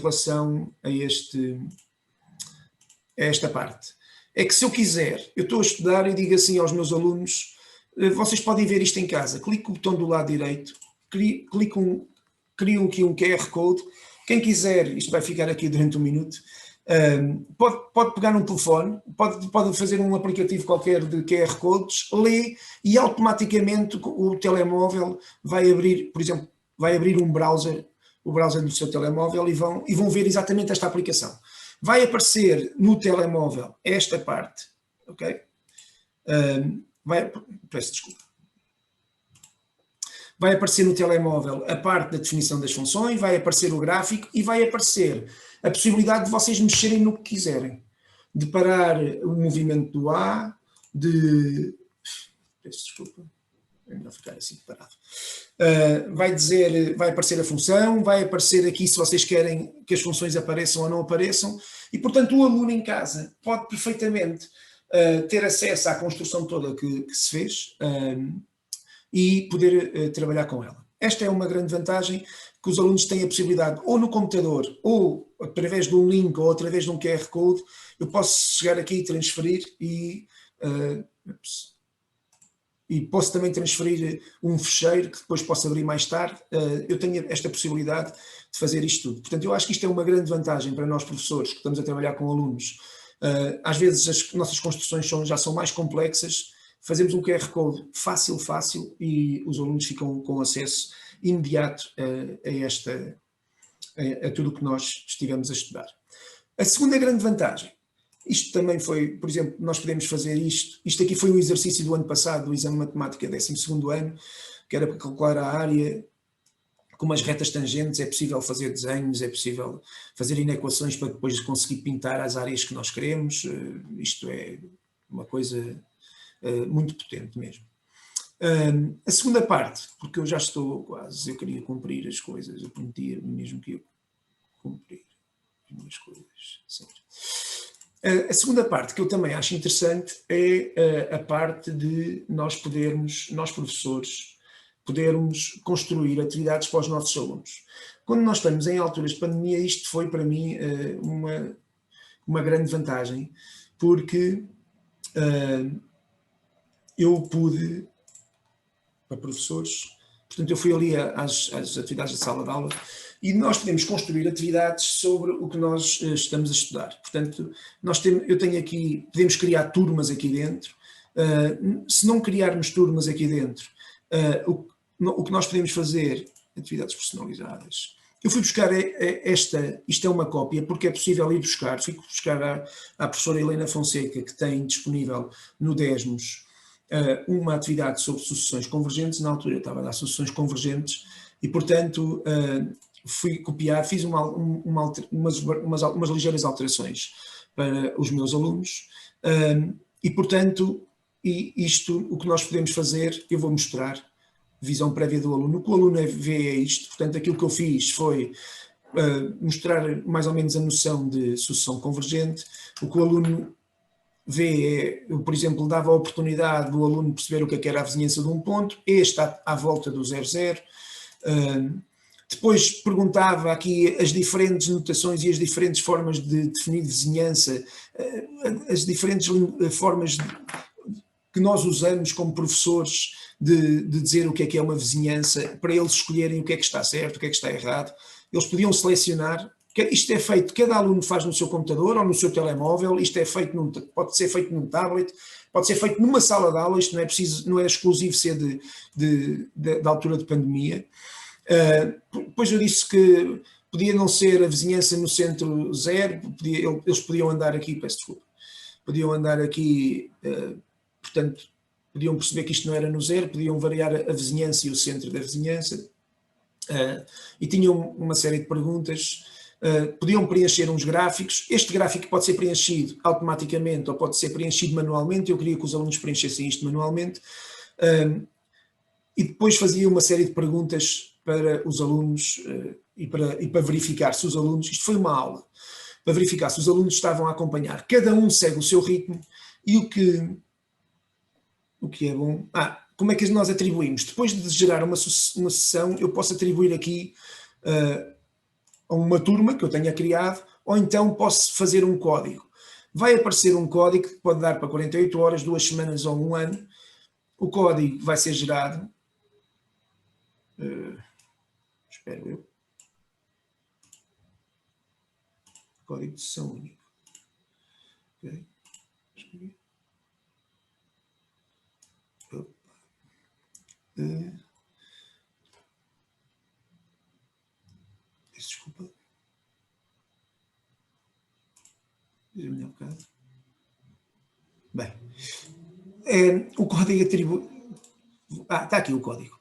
esta parte é que, se eu quiser, eu estou a estudar e digo assim aos meus alunos, vocês podem ver isto em casa, clico o botão do lado direito, crio aqui um QR Code, quem quiser, isto vai ficar aqui durante um minuto, pode pegar um telefone, pode fazer um aplicativo qualquer de QR Codes, lê e automaticamente o telemóvel vai abrir, por exemplo, vai abrir um browser, o browser do seu telemóvel, e vão ver exatamente esta aplicação. Vai aparecer no telemóvel esta parte, ok? Peço desculpa. Vai aparecer no telemóvel a parte da definição das funções, vai aparecer o gráfico e vai aparecer a possibilidade de vocês mexerem no que quiserem. De parar o movimento do A, peço desculpa, é melhor ficar assim parado. Vai aparecer a função, vai aparecer aqui se vocês querem que as funções apareçam ou não apareçam, e, portanto, o aluno em casa pode perfeitamente ter acesso à construção toda que se fez e poder trabalhar com ela. Esta é uma grande vantagem, que os alunos têm a possibilidade, ou no computador, ou através de um link, ou através de um QR Code, eu posso chegar aqui e transferir e posso também transferir um fecheiro que depois posso abrir mais tarde. Eu tenho esta possibilidade de fazer isto tudo. Portanto, eu acho que isto é uma grande vantagem para nós, professores, que estamos a trabalhar com alunos. Às vezes as nossas construções já são mais complexas, fazemos um QR Code fácil, e os alunos ficam com acesso imediato a tudo o que nós estivemos a estudar. A segunda grande vantagem, isto também foi, por exemplo, nós podemos fazer isto aqui foi um exercício do ano passado, do exame de matemática 12º ano, que era para calcular a área com umas retas tangentes. É possível fazer desenhos, é possível fazer inequações para depois conseguir pintar as áreas que nós queremos. Isto é uma coisa muito potente mesmo. A segunda parte, porque eu já estou quase, eu queria cumprir as coisas, eu prometia mesmo que ia cumprir as minhas coisas, sempre. A segunda parte que eu também acho interessante é a parte de nós professores, podermos construir atividades para os nossos alunos. Quando nós estamos em alturas de pandemia, isto foi para mim uma grande vantagem, porque eu pude, para professores, portanto eu fui ali às atividades da sala de aula, e nós podemos construir atividades sobre o que nós estamos a estudar. Portanto, eu tenho aqui, podemos criar turmas aqui dentro. Se não criarmos turmas aqui dentro, o que nós podemos fazer, atividades personalizadas. Eu fui buscar isto é uma cópia, porque é possível ir buscar, fui buscar à professora Helena Fonseca, que tem disponível no Desmos uma atividade sobre sucessões convergentes. Na altura eu estava a dar sucessões convergentes e, portanto, fui copiar, fiz umas ligeiras alterações para os meus alunos e, portanto, o que nós podemos fazer, eu vou mostrar visão prévia do aluno. O que o aluno vê é isto, portanto aquilo que eu fiz foi mostrar mais ou menos a noção de sucessão convergente. O que o aluno vê é, eu, por exemplo, dava a oportunidade do aluno perceber o que era a vizinhança de um ponto, este à volta do 0,0. Depois perguntava aqui as diferentes notações e as diferentes formas de definir vizinhança, as diferentes formas que nós usamos como professores de dizer o que é uma vizinhança, para eles escolherem o que é que está certo, o que é que está errado. Eles podiam selecionar. Isto é feito, cada aluno faz no seu computador ou no seu telemóvel, isto é feito pode ser feito num tablet, pode ser feito numa sala de aula, isto não é exclusivo ser da altura de pandemia. Depois eu disse que podia não ser a vizinhança no centro 0, eles podiam andar aqui, peço desculpa, podiam andar aqui, portanto, podiam perceber que isto não era no 0, podiam variar a vizinhança e o centro da vizinhança, e tinham uma série de perguntas. Podiam preencher uns gráficos. Este gráfico pode ser preenchido automaticamente ou pode ser preenchido manualmente. Eu queria que os alunos preenchessem isto manualmente. E depois fazia uma série de perguntas para os alunos e para verificar se os alunos... Isto foi uma aula, para verificar se os alunos estavam a acompanhar. Cada um segue o seu ritmo e o que é bom... como é que nós atribuímos? Depois de gerar uma sessão, eu posso atribuir aqui... a uma turma que eu tenha criado, ou então posso fazer um código. Vai aparecer um código que pode dar para 48 horas, 2 semanas ou 1 ano. O código vai ser gerado. Espero eu. Código de sessão único. Ok. Desculpa. Diz-me um bocado. Bem, o código atribui... está aqui o código.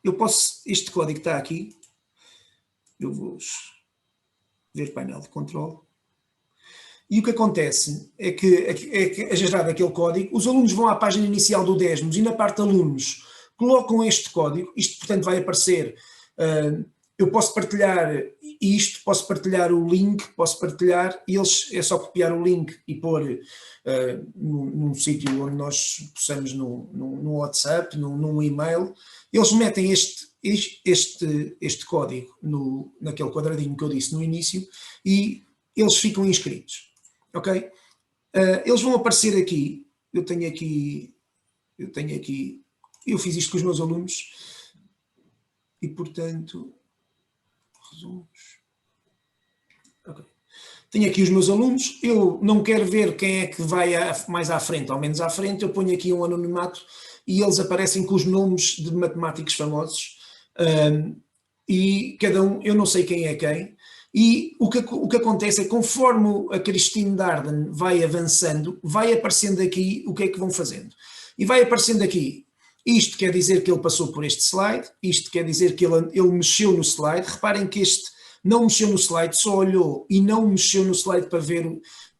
Este código está aqui. Eu vou ver painel de controle. E o que acontece é que a gerar daquele código, os alunos vão à página inicial do Desmos e na parte de alunos colocam este código. Isto, portanto, vai aparecer... eu posso partilhar isto, posso partilhar o link, posso partilhar, e eles é só copiar o link e pôr num sítio onde nós possamos, no WhatsApp, num e-mail. Eles metem este código naquele quadradinho que eu disse no início e eles ficam inscritos, ok? Eles vão aparecer aqui, eu fiz isto com os meus alunos e, portanto... Okay. Tenho aqui os meus alunos, eu não quero ver quem é que vai mais à frente ou menos à frente, eu ponho aqui um anonimato e eles aparecem com os nomes de matemáticos famosos e cada um, eu não sei quem é quem, e o que acontece é que conforme a Christine Darden vai avançando, vai aparecendo aqui o que é que vão fazendo. E vai aparecendo aqui, isto quer dizer que ele passou por este slide, isto quer dizer que ele mexeu no slide. Reparem que este não mexeu no slide, só olhou e não mexeu no slide para ver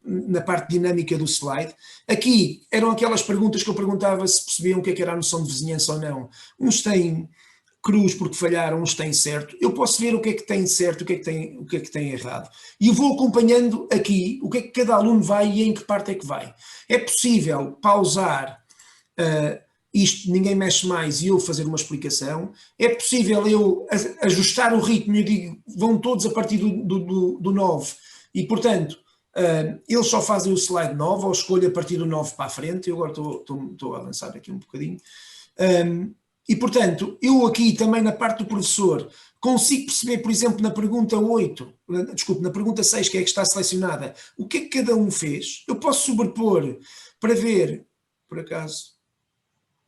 na parte dinâmica do slide. Aqui eram aquelas perguntas que eu perguntava se percebiam o que era a noção de vizinhança ou não. Uns têm cruz porque falharam, uns têm certo. Eu posso ver o que é que tem certo, o que é que tem errado. E eu vou acompanhando aqui o que é que cada aluno vai e em que parte é que vai. É possível pausar isto, ninguém mexe mais, e eu fazer uma explicação. É possível eu ajustar o ritmo e eu digo, vão todos a partir do 9 e, portanto, eles só fazem o slide 9 ou escolho a partir do 9 para a frente. Eu agora estou a avançar aqui um bocadinho. E, portanto, eu aqui também na parte do professor consigo perceber, por exemplo, na pergunta 8, desculpe, na pergunta 6, que é que está selecionada, o que é que cada um fez. Eu posso sobrepor para ver, por acaso...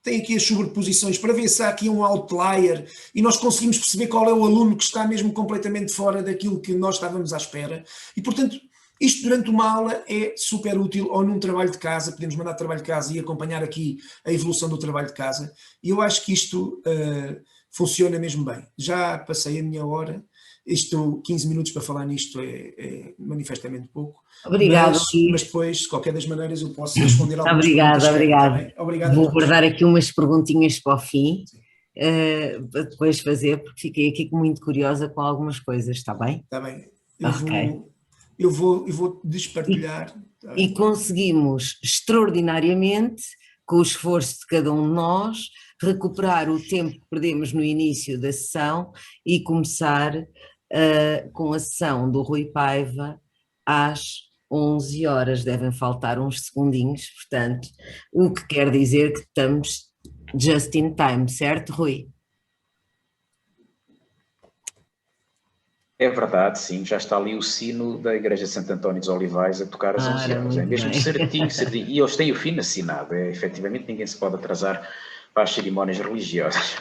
Tem aqui as sobreposições para ver se há aqui um outlier e nós conseguimos perceber qual é o aluno que está mesmo completamente fora daquilo que nós estávamos à espera. E, portanto, isto durante uma aula é super útil, ou num trabalho de casa, podemos mandar trabalho de casa e acompanhar aqui a evolução do trabalho de casa. E eu acho que isto funciona mesmo bem. Já passei a minha hora. 15 minutos para falar nisto é manifestamente pouco. Obrigada. Mas depois, de qualquer das maneiras, eu posso responder algumas perguntas. Obrigada. Obrigado. Vou guardar aqui umas perguntinhas para o fim. para depois fazer, porque fiquei aqui muito curiosa com algumas coisas, está bem? Está bem. Ok. Eu vou despartilhar. E conseguimos extraordinariamente, com o esforço de cada um de nós, recuperar o tempo que perdemos no início da sessão e começar com a sessão do Rui Paiva às 11 horas. Devem faltar uns segundinhos, portanto, o que quer dizer que estamos just in time, certo, Rui? É verdade, sim, já está ali o sino da Igreja de Santo António dos Olivais a tocar às 11 horas, é mesmo certinho, certinho, e eles têm o fino assinado, efetivamente ninguém se pode atrasar para as cerimónias religiosas.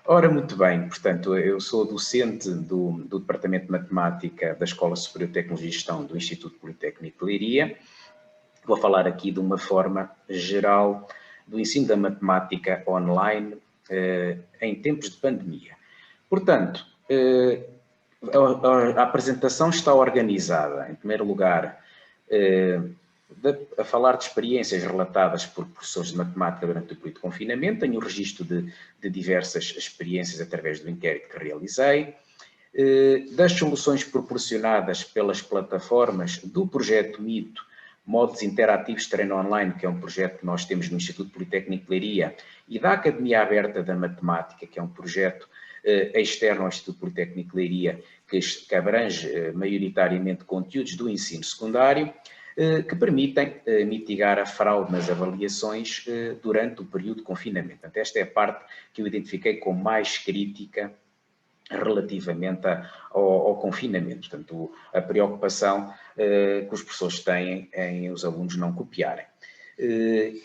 Ora, muito bem, portanto, eu sou docente do Departamento de Matemática da Escola Superior de Tecnologia e Gestão do Instituto Politécnico de Leiria. Vou falar aqui de uma forma geral do ensino da matemática online em tempos de pandemia. Portanto, a apresentação está organizada, em primeiro lugar, a falar de experiências relatadas por professores de matemática durante o período de confinamento. Tenho o registro de diversas experiências através do inquérito que realizei, das soluções proporcionadas pelas plataformas do projeto Mito, Modos Interativos de Treino Online, que é um projeto que nós temos no Instituto Politécnico de Leiria, e da Academia Aberta da Matemática, que é um projeto externo ao Instituto Politécnico de Leiria, que abrange maioritariamente conteúdos do ensino secundário, que permitem mitigar a fraude nas avaliações durante o período de confinamento. Portanto, esta é a parte que eu identifiquei como mais crítica relativamente ao confinamento. Portanto, a preocupação que os professores têm em os alunos não copiarem.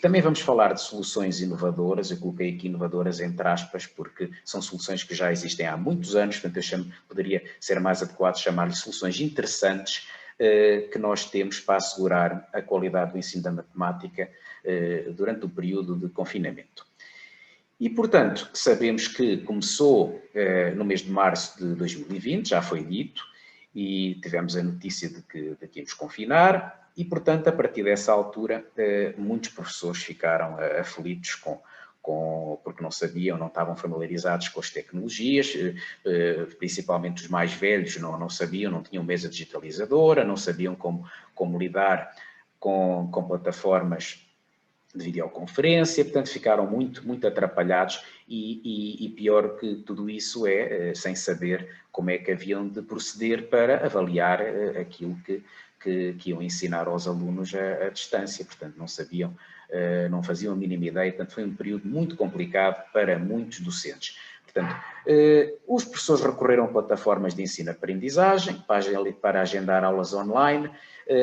Também vamos falar de soluções inovadoras. Eu coloquei aqui inovadoras entre aspas, porque são soluções que já existem há muitos anos, portanto poderia ser mais adequado chamar-lhe soluções interessantes que nós temos para assegurar a qualidade do ensino da matemática durante o período de confinamento. E, portanto, sabemos que começou no mês de março de 2020, já foi dito, e tivemos a notícia de que íamos confinar, e, portanto, a partir dessa altura, muitos professores ficaram aflitos porque não sabiam, não estavam familiarizados com as tecnologias, principalmente os mais velhos não sabiam, não tinham mesa digitalizadora, não sabiam como lidar com plataformas de videoconferência, portanto ficaram muito atrapalhados e pior que tudo isso sem saber como é que haviam de proceder para avaliar aquilo que iam ensinar aos alunos à distância, portanto não sabiam, não faziam a mínima ideia, portanto foi um período muito complicado para muitos docentes. Portanto, os professores recorreram a plataformas de ensino-aprendizagem para agendar aulas online.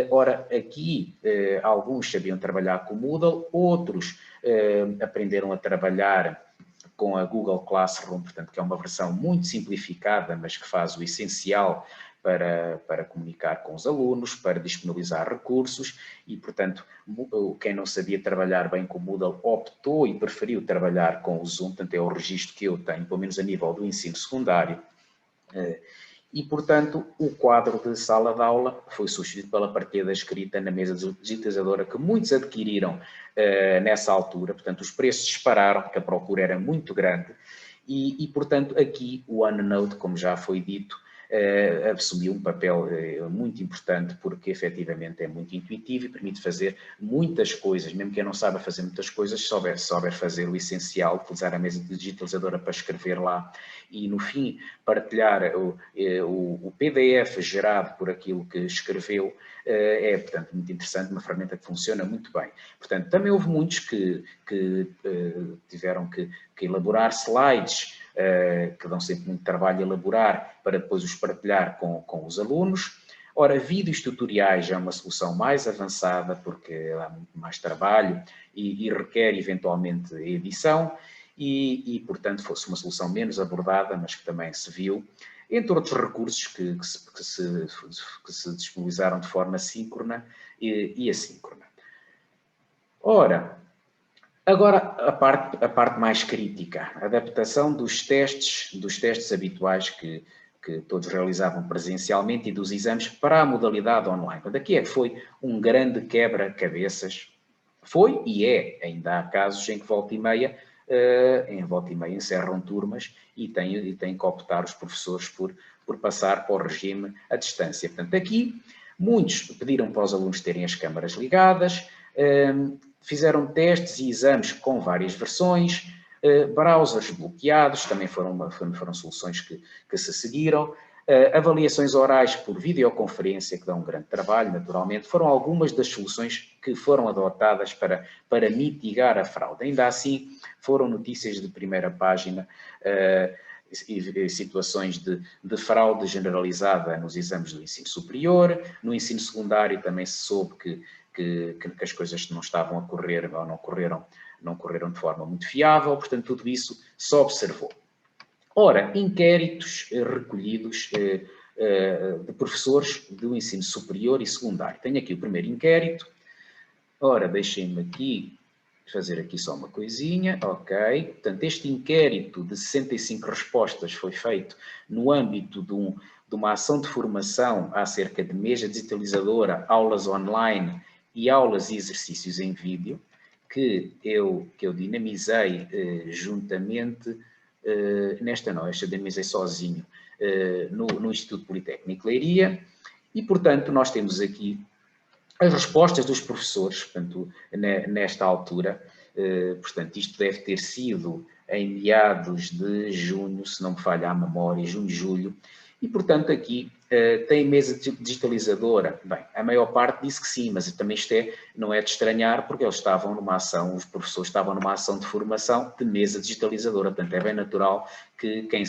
Ora, aqui alguns sabiam trabalhar com o Moodle, outros aprenderam a trabalhar com a Google Classroom, portanto, que é uma versão muito simplificada, mas que faz o essencial para comunicar com os alunos, para disponibilizar recursos e, portanto, quem não sabia trabalhar bem com o Moodle optou e preferiu trabalhar com o Zoom, portanto, é o registro que eu tenho, pelo menos a nível do ensino secundário. E, portanto, o quadro de sala de aula foi substituído pela partilha da escrita na mesa digitalizadora, que muitos adquiriram nessa altura, portanto, os preços dispararam, porque a procura era muito grande, e portanto, aqui o OneNote, como já foi dito, assumiu um papel muito importante, porque efetivamente é muito intuitivo e permite fazer muitas coisas, mesmo quem não sabe fazer muitas coisas, souber fazer o essencial, utilizar a mesa digitalizadora para escrever lá e no fim partilhar o PDF gerado por aquilo que escreveu, portanto muito interessante, uma ferramenta que funciona muito bem. Portanto, também houve muitos que tiveram que elaborar slides, que dão sempre muito trabalho a elaborar para depois os partilhar com os alunos. Ora, vídeos tutoriais é uma solução mais avançada porque há muito mais trabalho e requer eventualmente edição e portanto fosse uma solução menos abordada, mas que também se viu, entre outros recursos que se disponibilizaram de forma síncrona e assíncrona. Ora, agora, a parte mais crítica, a adaptação dos testes habituais que todos realizavam presencialmente e dos exames para a modalidade online. Portanto, aqui foi um grande quebra-cabeças. Foi e ainda há casos em que volta e meia em volta e meia encerram turmas e têm que optar os professores por passar para o regime à distância. Portanto, aqui muitos pediram para os alunos terem as câmaras ligadas, fizeram testes e exames com várias versões, browsers bloqueados, também foram soluções que se seguiram, avaliações orais por videoconferência, que dão um grande trabalho, naturalmente, foram algumas das soluções que foram adotadas para mitigar a fraude. Ainda assim, foram notícias de primeira página, situações de fraude generalizada nos exames do ensino superior. No ensino secundário também se soube que as coisas não estavam a correr ou não correram de forma muito fiável, portanto tudo isso se observou. Ora, inquéritos recolhidos de professores do ensino superior e secundário. Tenho aqui o primeiro inquérito. Ora, deixem-me aqui fazer aqui só uma coisinha, ok. Portanto, este inquérito de 65 respostas foi feito no âmbito de uma ação de formação acerca de mesa digitalizadora, aulas online e aulas e exercícios em vídeo, que eu dinamizei juntamente, esta dinamizei sozinho, no Instituto Politécnico de Leiria, e, portanto, nós temos aqui as respostas dos professores, portanto, nesta altura, portanto, isto deve ter sido em meados de junho, se não me falha a memória, junho, julho, e, portanto, aqui tem mesa digitalizadora. Bem, a maior parte disse que sim, mas também isto não é de estranhar, porque eles estavam numa ação, os professores estavam numa ação de formação de mesa digitalizadora, portanto, é bem natural que quem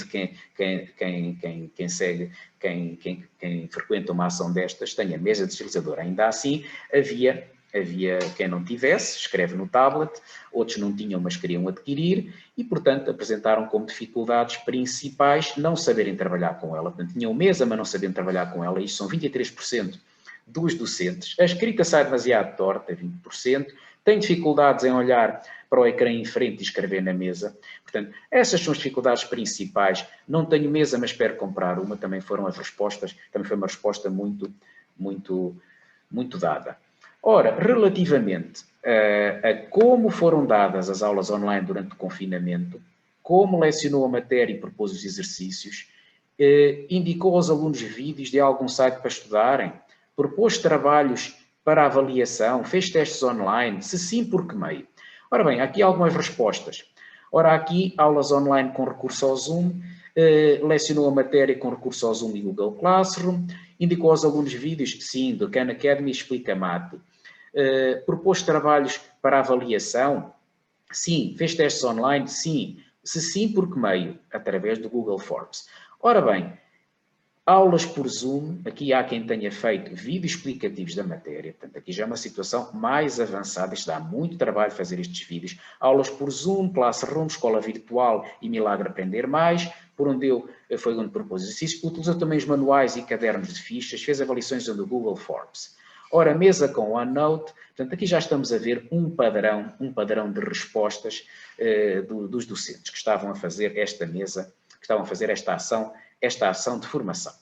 frequenta uma ação destas tenha mesa digitalizadora. Ainda assim, havia quem não tivesse, escreve no tablet, outros não tinham, mas queriam adquirir, e, portanto, apresentaram como dificuldades principais não saberem trabalhar com ela. Portanto, tinham mesa, mas não sabiam trabalhar com ela. Isto são 23% dos docentes. A escrita sai demasiado torta, 20%. Tem dificuldades em olhar para o ecrã em frente e escrever na mesa. Portanto, essas são as dificuldades principais. Não tenho mesa, mas espero comprar uma. Também foram as respostas. Também foi uma resposta muito dada. Ora, relativamente a como foram dadas as aulas online durante o confinamento, como lecionou a matéria e propôs os exercícios, indicou aos alunos vídeos de algum site para estudarem, propôs trabalhos para avaliação, fez testes online, se sim, por que meio? Ora bem, aqui há algumas respostas. Ora, aqui, aulas online com recurso ao Zoom, lecionou a matéria com recurso ao Zoom e Google Classroom, indicou aos alunos vídeos, sim, do Khan Academy explica mate. Propôs trabalhos para avaliação? Sim. Fez testes online? Sim. Se sim, por que meio? Através do Google Forms. Ora bem, aulas por Zoom, aqui há quem tenha feito vídeos explicativos da matéria, portanto aqui já é uma situação mais avançada, isto dá muito trabalho fazer estes vídeos. Aulas por Zoom, Classroom, Escola Virtual e Milagre Aprender Mais, foi onde propôs exercícios, utilizou também os manuais e cadernos de fichas, fez avaliações no Google Forms. Ora, mesa com OneNote, portanto, aqui já estamos a ver um padrão de respostas dos docentes que estavam a fazer esta mesa, que estavam a fazer esta ação de formação.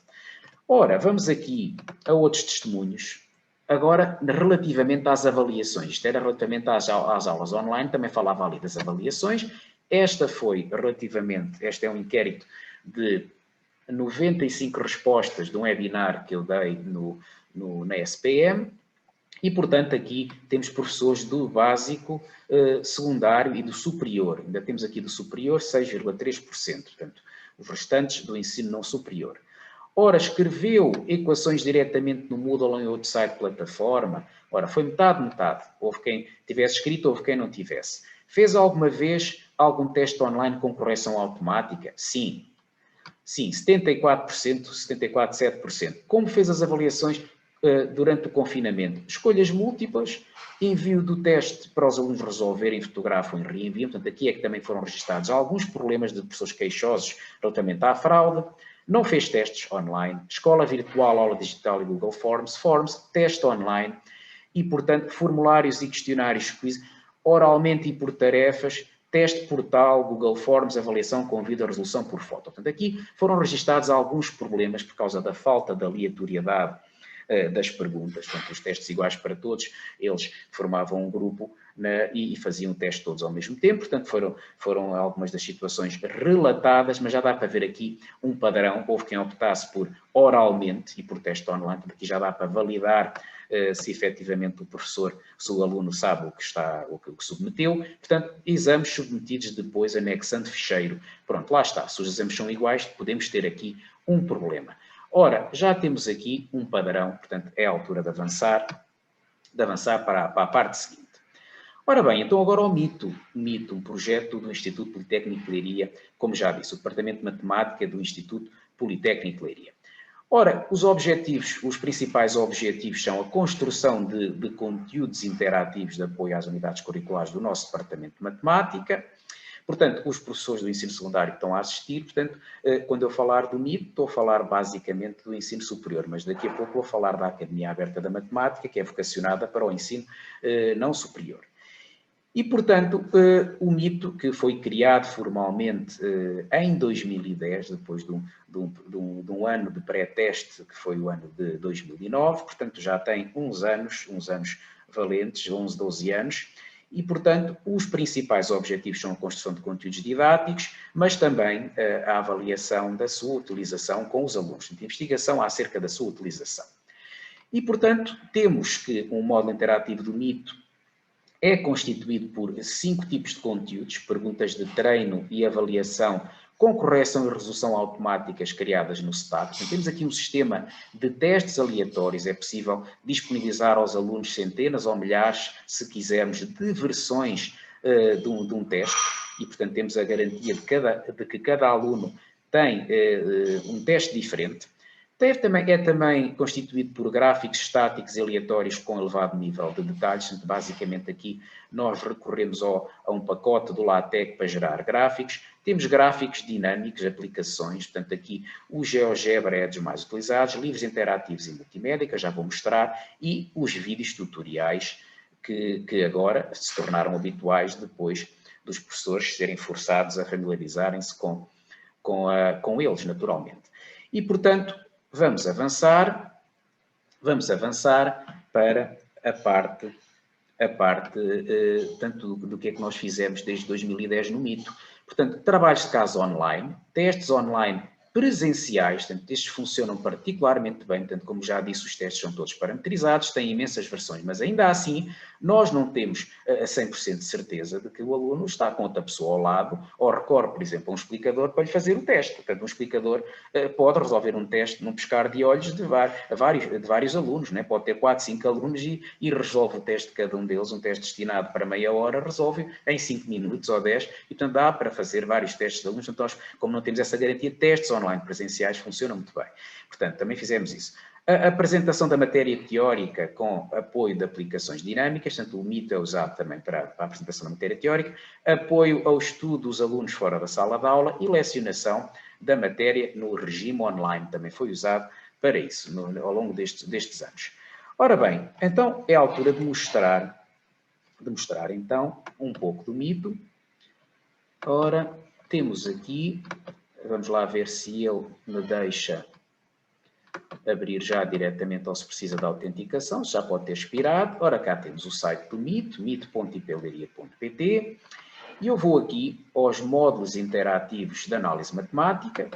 Ora, vamos aqui a outros testemunhos. Agora, relativamente às avaliações, isto era relativamente às aulas online, também falava ali das avaliações. Este é um inquérito de 95 respostas de um webinar que eu dei na SPM, e, portanto, aqui temos professores do básico, secundário e do superior. Ainda temos aqui do superior 6,3%, portanto, os restantes do ensino não superior. Ora, escreveu equações diretamente no Moodle ou em outro site plataforma? Ora, foi metade. Houve quem tivesse escrito, houve quem não tivesse. Fez alguma vez algum teste online com correção automática? Sim. Sim, 74%, 74,7%. Como fez as avaliações durante o confinamento? Escolhas múltiplas, envio do teste para os alunos resolverem, fotografam e reenviam. Portanto, aqui é que também foram registados alguns problemas de pessoas queixosas relativamente à fraude. Não fez testes online. Escola virtual, aula digital e Google Forms. Teste online. E, portanto, formulários e questionários quiz, oralmente e por tarefas, teste portal, Google Forms, avaliação com vídeo, resolução por foto. Portanto, aqui foram registados alguns problemas por causa da falta de aleatoriedade das perguntas. Portanto, os testes iguais para todos, eles formavam um grupo e faziam o teste todos ao mesmo tempo. Portanto, foram algumas das situações relatadas, mas já dá para ver aqui um padrão. Houve quem optasse por oralmente e por teste online, porque aqui já dá para validar se efetivamente o professor, se o aluno sabe o que submeteu. Portanto, exames submetidos depois anexando ficheiro. Pronto, lá está. Se os exames são iguais, podemos ter aqui um problema. Ora, já temos aqui um padrão, portanto, é a altura de avançar para a parte seguinte. Ora bem, então agora o MITO, um projeto do Instituto Politécnico de Leiria, como já disse, o Departamento de Matemática do Instituto Politécnico de Leiria. Ora, os principais objetivos são a construção de conteúdos interativos de apoio às unidades curriculares do nosso Departamento de Matemática. Portanto, os professores do ensino secundário estão a assistir. Portanto, quando eu falar do MIT, estou a falar basicamente do ensino superior, mas daqui a pouco vou falar da Academia Aberta da Matemática, que é vocacionada para o ensino não superior. E, portanto, o MITO, que foi criado formalmente em 2010, depois de um ano de pré-teste, que foi o ano de 2009, portanto, já tem uns anos valentes, 11, 12 anos, e, portanto, os principais objetivos são a construção de conteúdos didáticos, mas também a avaliação da sua utilização com os alunos, de investigação acerca da sua utilização. E, portanto, temos que um módulo interativo do MITO é constituído por 5 tipos de conteúdos, perguntas de treino e avaliação com correção e resolução automáticas criadas no STAT. Então, temos aqui um sistema de testes aleatórios. É possível disponibilizar aos alunos centenas ou milhares, se quisermos, de versões de um teste. E, portanto, temos a garantia de que cada aluno tem um teste diferente. É também constituído por gráficos estáticos e aleatórios com elevado nível de detalhes. Basicamente aqui nós recorremos a um pacote do LaTeX para gerar gráficos. Temos gráficos dinâmicos, aplicações, portanto aqui o GeoGebra é dos mais utilizados, livros interativos e multimédia, que eu já vou mostrar, e os vídeos tutoriais que agora se tornaram habituais depois dos professores serem forçados a familiarizarem-se com eles, naturalmente. E, portanto, vamos avançar para a parte tanto do que é que nós fizemos desde 2010 no MITO. Portanto, trabalhos de casa online, testes online presenciais, portanto, estes funcionam particularmente bem, portanto, como já disse, os testes são todos parametrizados, têm imensas versões, mas ainda assim nós não temos a 100% de certeza de que o aluno está com outra pessoa ao lado ou recorre, por exemplo, a um explicador para lhe fazer o teste. Portanto, um explicador pode resolver um teste num piscar de olhos de vários alunos, né? Pode ter 4, 5 alunos e resolve o teste de cada um deles, um teste destinado para meia hora, resolve em 5 minutos ou 10, e portanto dá para fazer vários testes de alunos. Então, nós, como não temos essa garantia, testes online presenciais funcionam muito bem. Portanto, também fizemos isso. A apresentação da matéria teórica com apoio de aplicações dinâmicas, portanto, o MITO é usado também para a apresentação da matéria teórica, apoio ao estudo dos alunos fora da sala de aula e lecionação da matéria no regime online, também foi usado para isso, ao longo destes anos. Ora bem, então é a altura de mostrar então um pouco do MITO. Ora, temos aqui, vamos lá ver se ele me deixa abrir já diretamente ou se precisa de autenticação, já pode ter expirado. Ora, cá temos o site do MITO, mito.ipleiria.pt, e eu vou aqui aos módulos interativos de análise matemática.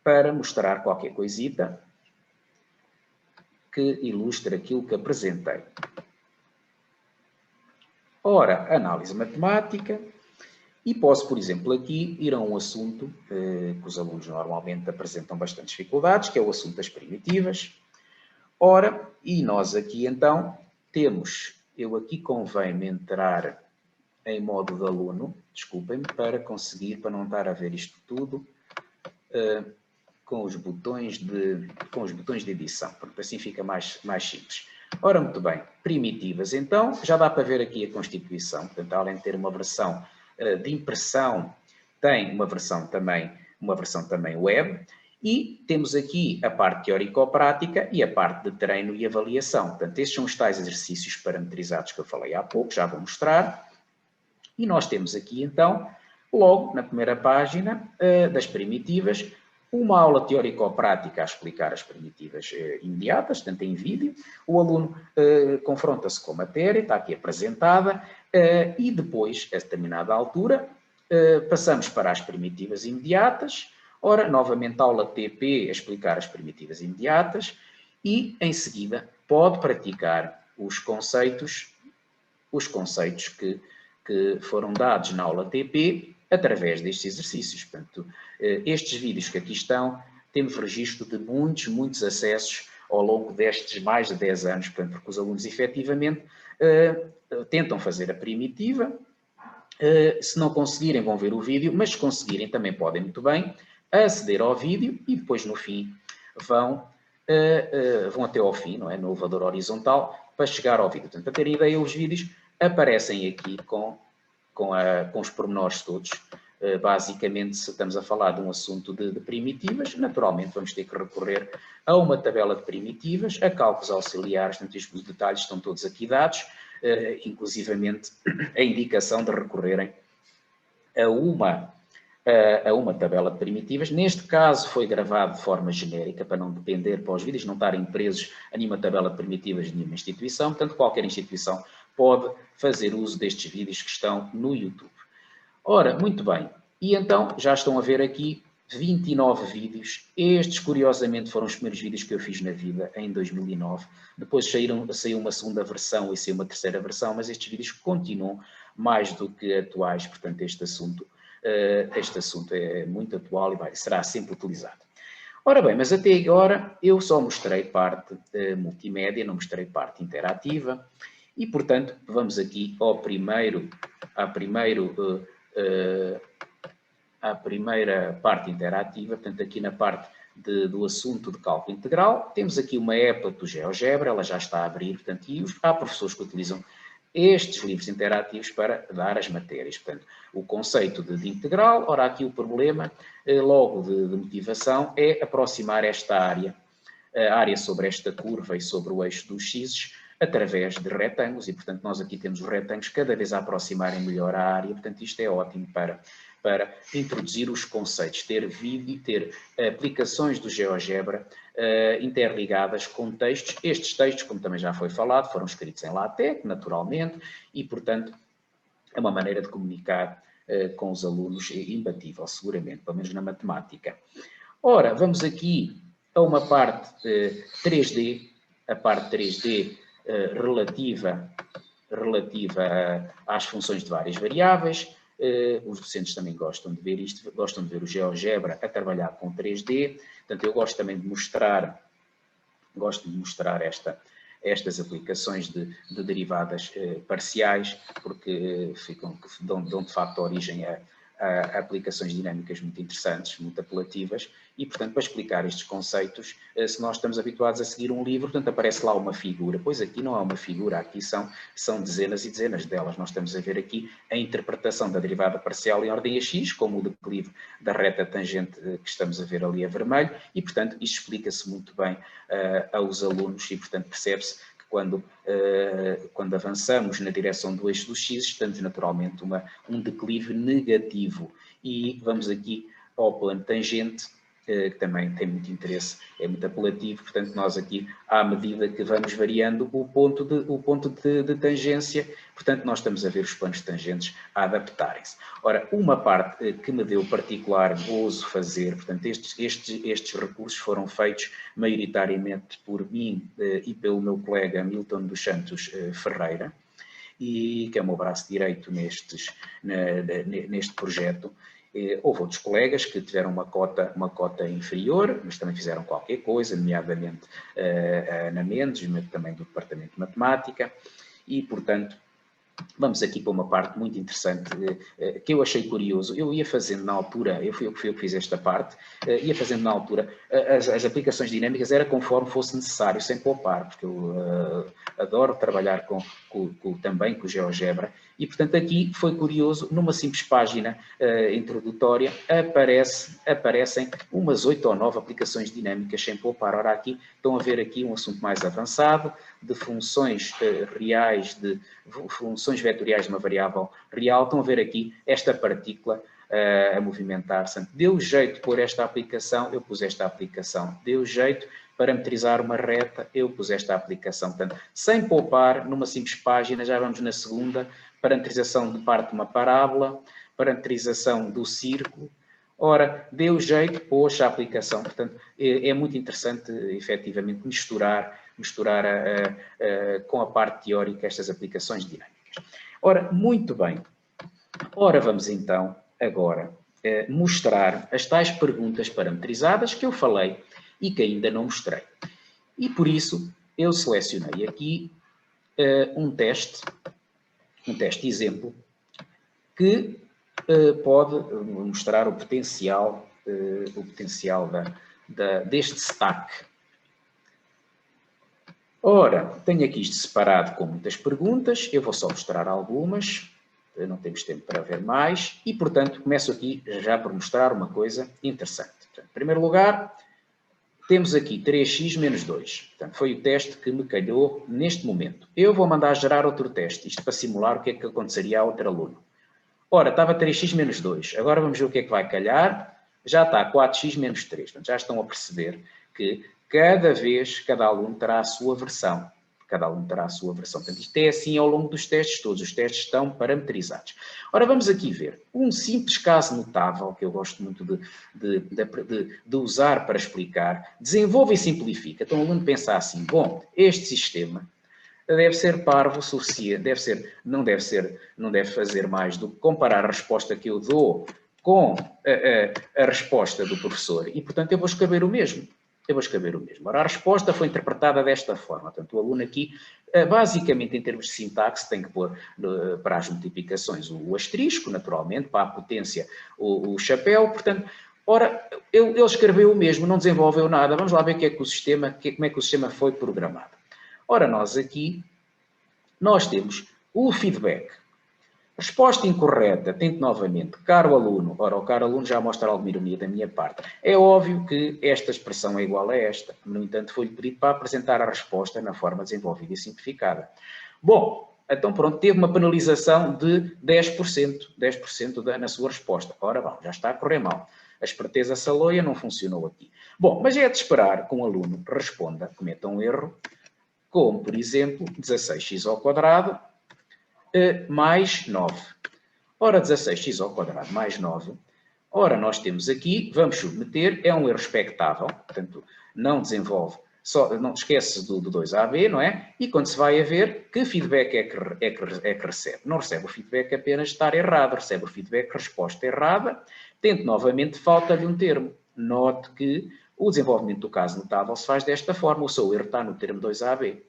Para mostrar qualquer coisita que ilustre aquilo que apresentei. Ora, análise matemática, e posso, por exemplo, aqui ir a um assunto que os alunos normalmente apresentam bastante dificuldades, que é o assunto das primitivas. Ora, e nós aqui então temos, eu aqui convém-me entrar em modo de aluno, desculpem-me, para não estar a ver isto tudo com os botões de edição, porque assim fica mais simples. Ora, muito bem, primitivas, então, já dá para ver aqui a constituição, portanto, além de ter uma versão de impressão, tem uma versão também web, e temos aqui a parte teórico-prática e a parte de treino e avaliação. Portanto, estes são os tais exercícios parametrizados que eu falei há pouco, já vou mostrar. E nós temos aqui, então, logo na primeira página das primitivas, uma aula teórico-prática a explicar as primitivas imediatas, tanto em vídeo, o aluno confronta-se com a matéria, está aqui apresentada, e depois, a determinada altura, passamos para as primitivas imediatas, ora, novamente aula TP a explicar as primitivas imediatas, e, em seguida, pode praticar os conceitos que foram dados na aula TP através destes exercícios. Portanto, estes vídeos que aqui estão, temos registro de muitos acessos ao longo destes mais de 10 anos, portanto, porque os alunos efetivamente tentam fazer a primitiva, se não conseguirem vão ver o vídeo, mas se conseguirem também podem muito bem aceder ao vídeo e depois no fim vão até ao fim, não é? No elevador horizontal, para chegar ao vídeo. Portanto, para terem ideia, os vídeos aparecem aqui com os pormenores todos. Basicamente, se estamos a falar de um assunto de primitivas, naturalmente vamos ter que recorrer a uma tabela de primitivas, a cálculos auxiliares, portanto, os detalhes estão todos aqui dados, inclusivamente a indicação de recorrerem a uma tabela de primitivas. Neste caso foi gravado de forma genérica, para não depender, para os vídeos não estarem presos a nenhuma tabela de primitivas de nenhuma instituição, portanto qualquer instituição pode fazer uso destes vídeos que estão no YouTube. Ora, muito bem, e então já estão a ver aqui 29 vídeos. Estes, curiosamente, foram os primeiros vídeos que eu fiz na vida, em 2009. Depois saiu uma segunda versão e saiu uma terceira versão, mas estes vídeos continuam mais do que atuais, portanto este assunto é muito atual e será sempre utilizado. Ora bem, mas até agora eu só mostrei parte multimédia, não mostrei parte interativa, e portanto vamos aqui à primeira parte interativa. Portanto, aqui na parte do assunto de cálculo integral, temos aqui uma applet do GeoGebra, ela já está a abrir, portanto, e há professores que utilizam estes livros interativos para dar as matérias. Portanto, o conceito de integral, ora aqui o problema, logo de motivação, é aproximar esta área, a área sobre esta curva e sobre o eixo dos x, através de retângulos, e portanto nós aqui temos os retângulos cada vez a aproximarem melhor a área, portanto isto é ótimo para introduzir os conceitos, ter vídeo, ter aplicações do GeoGebra interligadas com textos. Estes textos, como também já foi falado, foram escritos em LaTeX, naturalmente, e portanto é uma maneira de comunicar com os alunos imbatível, seguramente, pelo menos na matemática. Ora, vamos aqui a uma parte 3D, a parte 3D relativa às funções de várias variáveis. Os docentes também gostam de ver isto, gostam de ver o GeoGebra a trabalhar com 3D, portanto eu gosto também de mostrar, estas aplicações de derivadas parciais, porque dão de facto origem a aplicações dinâmicas muito interessantes, muito apelativas, e portanto para explicar estes conceitos, se nós estamos habituados a seguir um livro, portanto aparece lá uma figura, pois aqui não é uma figura, aqui são dezenas e dezenas delas. Nós estamos a ver aqui a interpretação da derivada parcial em ordem a x, como o declive da reta tangente que estamos a ver ali a vermelho, e portanto isto explica-se muito bem aos alunos, e portanto percebe-se que quando avançamos na direção do eixo do x, estamos naturalmente um declive negativo. E vamos aqui ao plano tangente, que também tem muito interesse, é muito apelativo. Portanto, nós aqui, à medida que vamos variando o ponto de tangência, portanto, nós estamos a ver os planos tangentes a adaptarem-se. Ora, uma parte que me deu particular gozo fazer, portanto, estes recursos foram feitos maioritariamente por mim e pelo meu colega Milton dos Santos Ferreira, e que é o meu braço direito neste projeto. Houve outros colegas que tiveram uma cota inferior, mas também fizeram qualquer coisa, nomeadamente a Ana Mendes, mas também do Departamento de Matemática, e, portanto, vamos aqui para uma parte muito interessante que eu achei curioso. Eu ia fazendo na altura, eu fui eu que fiz esta parte, ia fazendo na altura, as aplicações dinâmicas era conforme fosse necessário, sem poupar, porque eu adoro trabalhar também com o GeoGebra, e portanto aqui foi curioso, numa simples página introdutória, aparecem umas 8 ou 9 aplicações dinâmicas sem poupar. Ora, aqui estão a ver aqui um assunto mais avançado, de funções reais, de funções vetoriais de uma variável real. Estão a ver aqui esta partícula a movimentar-se. Deu jeito de pôr esta aplicação, eu pus esta aplicação. Deu jeito parametrizar uma reta, eu pus esta aplicação. Portanto, sem poupar, numa simples página, já vamos na segunda, parametrização de parte de uma parábola, parametrização do círculo. Ora, deu jeito, pôs a aplicação. Portanto, é muito interessante, efetivamente, misturar com a parte teórica estas aplicações dinâmicas. Ora, muito bem. Ora, vamos então agora mostrar as tais perguntas parametrizadas que eu falei e que ainda não mostrei. E por isso eu selecionei aqui um teste exemplo que pode mostrar o potencial deste stack. Ora, tenho aqui isto separado com muitas perguntas, eu vou só mostrar algumas, não temos tempo para ver mais, e portanto começo aqui já por mostrar uma coisa interessante. Portanto, em primeiro lugar, temos aqui 3x menos 2, portanto foi o teste que me calhou neste momento. Eu vou mandar gerar outro teste, isto para simular o que é que aconteceria a outro aluno. Ora, estava 3x menos 2, agora vamos ver o que é que vai calhar, já está 4x menos 3, portanto já estão a perceber que cada aluno terá a sua versão. Portanto, isto é assim ao longo dos testes todos. Os testes estão parametrizados. Ora, vamos aqui ver um simples caso notável, que eu gosto muito de usar para explicar. Desenvolve e simplifica. Então, o aluno pensa assim, bom, este sistema deve ser parvo o suficiente, não deve fazer mais do que comparar a resposta que eu dou com a resposta do professor. E, portanto, eu vou escrever o mesmo. Ora, a resposta foi interpretada desta forma. Portanto, o aluno aqui, basicamente, em termos de sintaxe, tem que pôr para as multiplicações o asterisco, naturalmente, para a potência o chapéu. Portanto, ora, ele escreveu o mesmo, não desenvolveu nada. Vamos lá ver como é que o sistema foi programado. Ora, nós temos o feedback. Resposta incorreta, tento novamente, caro aluno. Ora, o caro aluno já mostra alguma ironia da minha parte. É óbvio que esta expressão é igual a esta. No entanto, foi-lhe pedido para apresentar a resposta na forma desenvolvida e simplificada. Bom, então pronto, teve uma penalização de 10% na sua resposta. Ora, bom, já está a correr mal. A esperteza saloia não funcionou aqui. Bom, mas é de esperar que um aluno responda, cometa um erro, como, por exemplo, 16x ao quadrado mais 9. Ora, 16x ao quadrado mais 9. Ora, nós temos aqui, vamos submeter, é um erro expectável, portanto, não desenvolve, não esquece do 2AB, não é? E quando se vai a ver, que feedback é que recebe? Não recebe o feedback apenas de estar errado, recebe o feedback resposta errada. Tente novamente, falta-lhe um termo. Note que o desenvolvimento do caso notável se faz desta forma, o seu erro está no termo 2AB.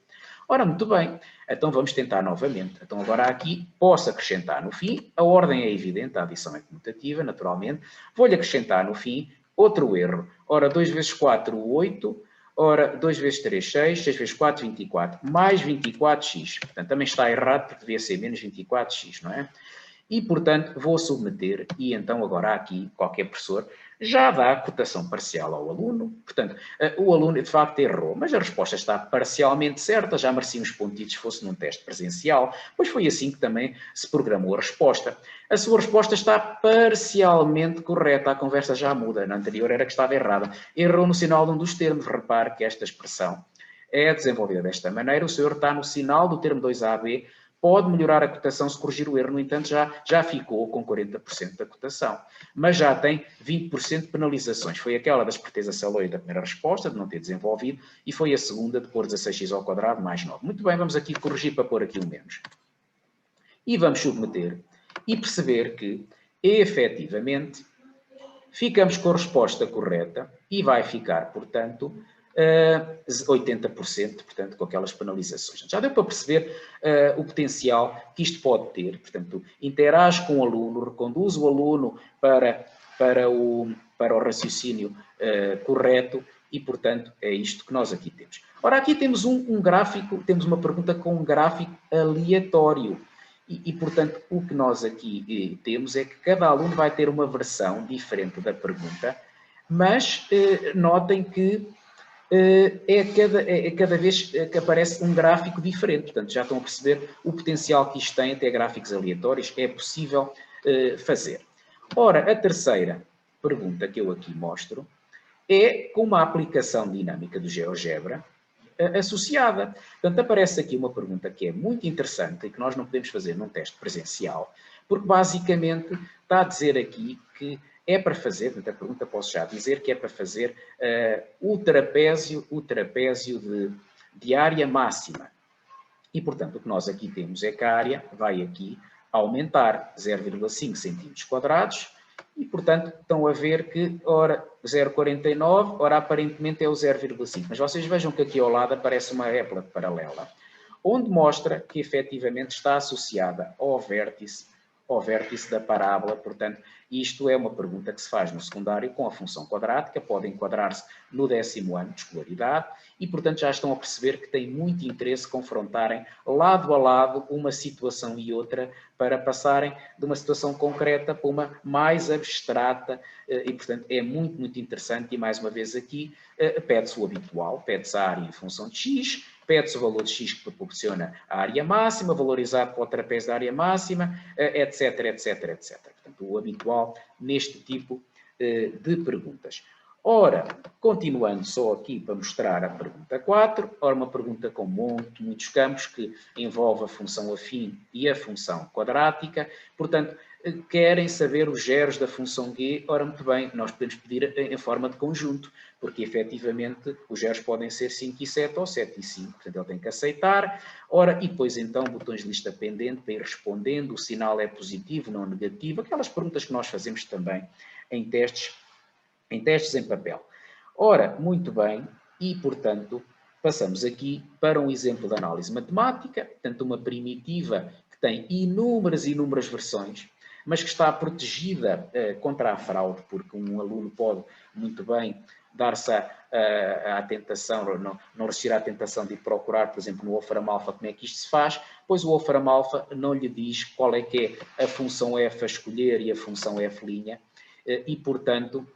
Ora, muito bem, então vamos tentar novamente. Então agora aqui posso acrescentar no fim, a ordem é evidente, a adição é comutativa, naturalmente. Vou-lhe acrescentar no fim outro erro. Ora, 2 vezes 4, 8. Ora, 2 vezes 3, 6. 6 vezes 4, 24. Mais 24x. Portanto, também está errado porque devia ser menos 24x, não é? E, portanto, vou submeter e então agora aqui qualquer professor já dá a cotação parcial ao aluno. Portanto, o aluno de facto errou, mas a resposta está parcialmente certa, já merecia uns pontitos se fosse num teste presencial, pois foi assim que também se programou a resposta. A sua resposta está parcialmente correta, a conversa já muda, na anterior era que estava errada. Errou no sinal de um dos termos, repare que esta expressão é desenvolvida desta maneira, o senhor está no sinal do termo 2AB, pode melhorar a cotação se corrigir o erro, no entanto já ficou com 40% da cotação, mas já tem 20% de penalizações. Foi aquela da esperteza saloia da primeira resposta, de não ter desenvolvido, e foi a segunda de pôr 16x ao quadrado mais 9. Muito bem, vamos aqui corrigir para pôr aqui um menos. E vamos submeter e perceber que, efetivamente, ficamos com a resposta correta e vai ficar, portanto, 80%, portanto, com aquelas penalizações. Já deu para perceber o potencial que isto pode ter. Portanto, interage com o aluno, reconduz o aluno para o raciocínio correto e, portanto, é isto que nós aqui temos. Ora, aqui temos um gráfico, temos uma pergunta com um gráfico aleatório. E, portanto, o que nós aqui temos é que cada aluno vai ter uma versão diferente da pergunta, mas notem que cada vez que aparece um gráfico diferente. Portanto, já estão a perceber o potencial que isto tem, até gráficos aleatórios, é possível fazer. Ora, a terceira pergunta que eu aqui mostro é com uma aplicação dinâmica do GeoGebra associada. Portanto, aparece aqui uma pergunta que é muito interessante e que nós não podemos fazer num teste presencial, porque basicamente está a dizer aqui que é para fazer, portanto, a pergunta posso já dizer que é para fazer o trapézio de área máxima. E, portanto, o que nós aqui temos é que a área vai aqui aumentar 0,5 cm², e, portanto, estão a ver que, ora, 0,49, ora, aparentemente é o 0,5. Mas vocês vejam que aqui ao lado aparece uma épila paralela, onde mostra que, efetivamente, está associada ao vértice da parábola. Portanto, isto é uma pergunta que se faz no secundário com a função quadrática, pode enquadrar-se no 10º ano de escolaridade e, portanto, já estão a perceber que tem muito interesse confrontarem lado a lado uma situação e outra para passarem de uma situação concreta para uma mais abstrata e, portanto, é muito, muito interessante. E, mais uma vez aqui, pede-se o habitual, pede-se a área em função de x, pede-se o valor de x que proporciona a área máxima, valorizado pelo trapézio da área máxima, etc, etc, etc. Portanto, o habitual neste tipo de perguntas. Ora, continuando só aqui para mostrar a pergunta 4, ora, uma pergunta com muitos campos que envolve a função afim e a função quadrática. Portanto, querem saber os zeros da função g. Ora, muito bem, nós podemos pedir em forma de conjunto, porque efetivamente os zeros podem ser 5 e 7 ou 7 e 5, portanto ele tem que aceitar. Ora, e depois então botões de lista pendente para ir respondendo, o sinal é positivo, não negativo, aquelas perguntas que nós fazemos também em testes em papel. Ora, muito bem, e portanto passamos aqui para um exemplo de análise matemática, portanto uma primitiva que tem inúmeras versões, mas que está protegida contra a fraude, porque um aluno pode muito bem dar-se à tentação, não resistir à tentação de ir procurar, por exemplo, no Wolfram Alpha, como é que isto se faz, pois o Wolfram Alpha não lhe diz qual é que é a função f a escolher e a função f', e, portanto,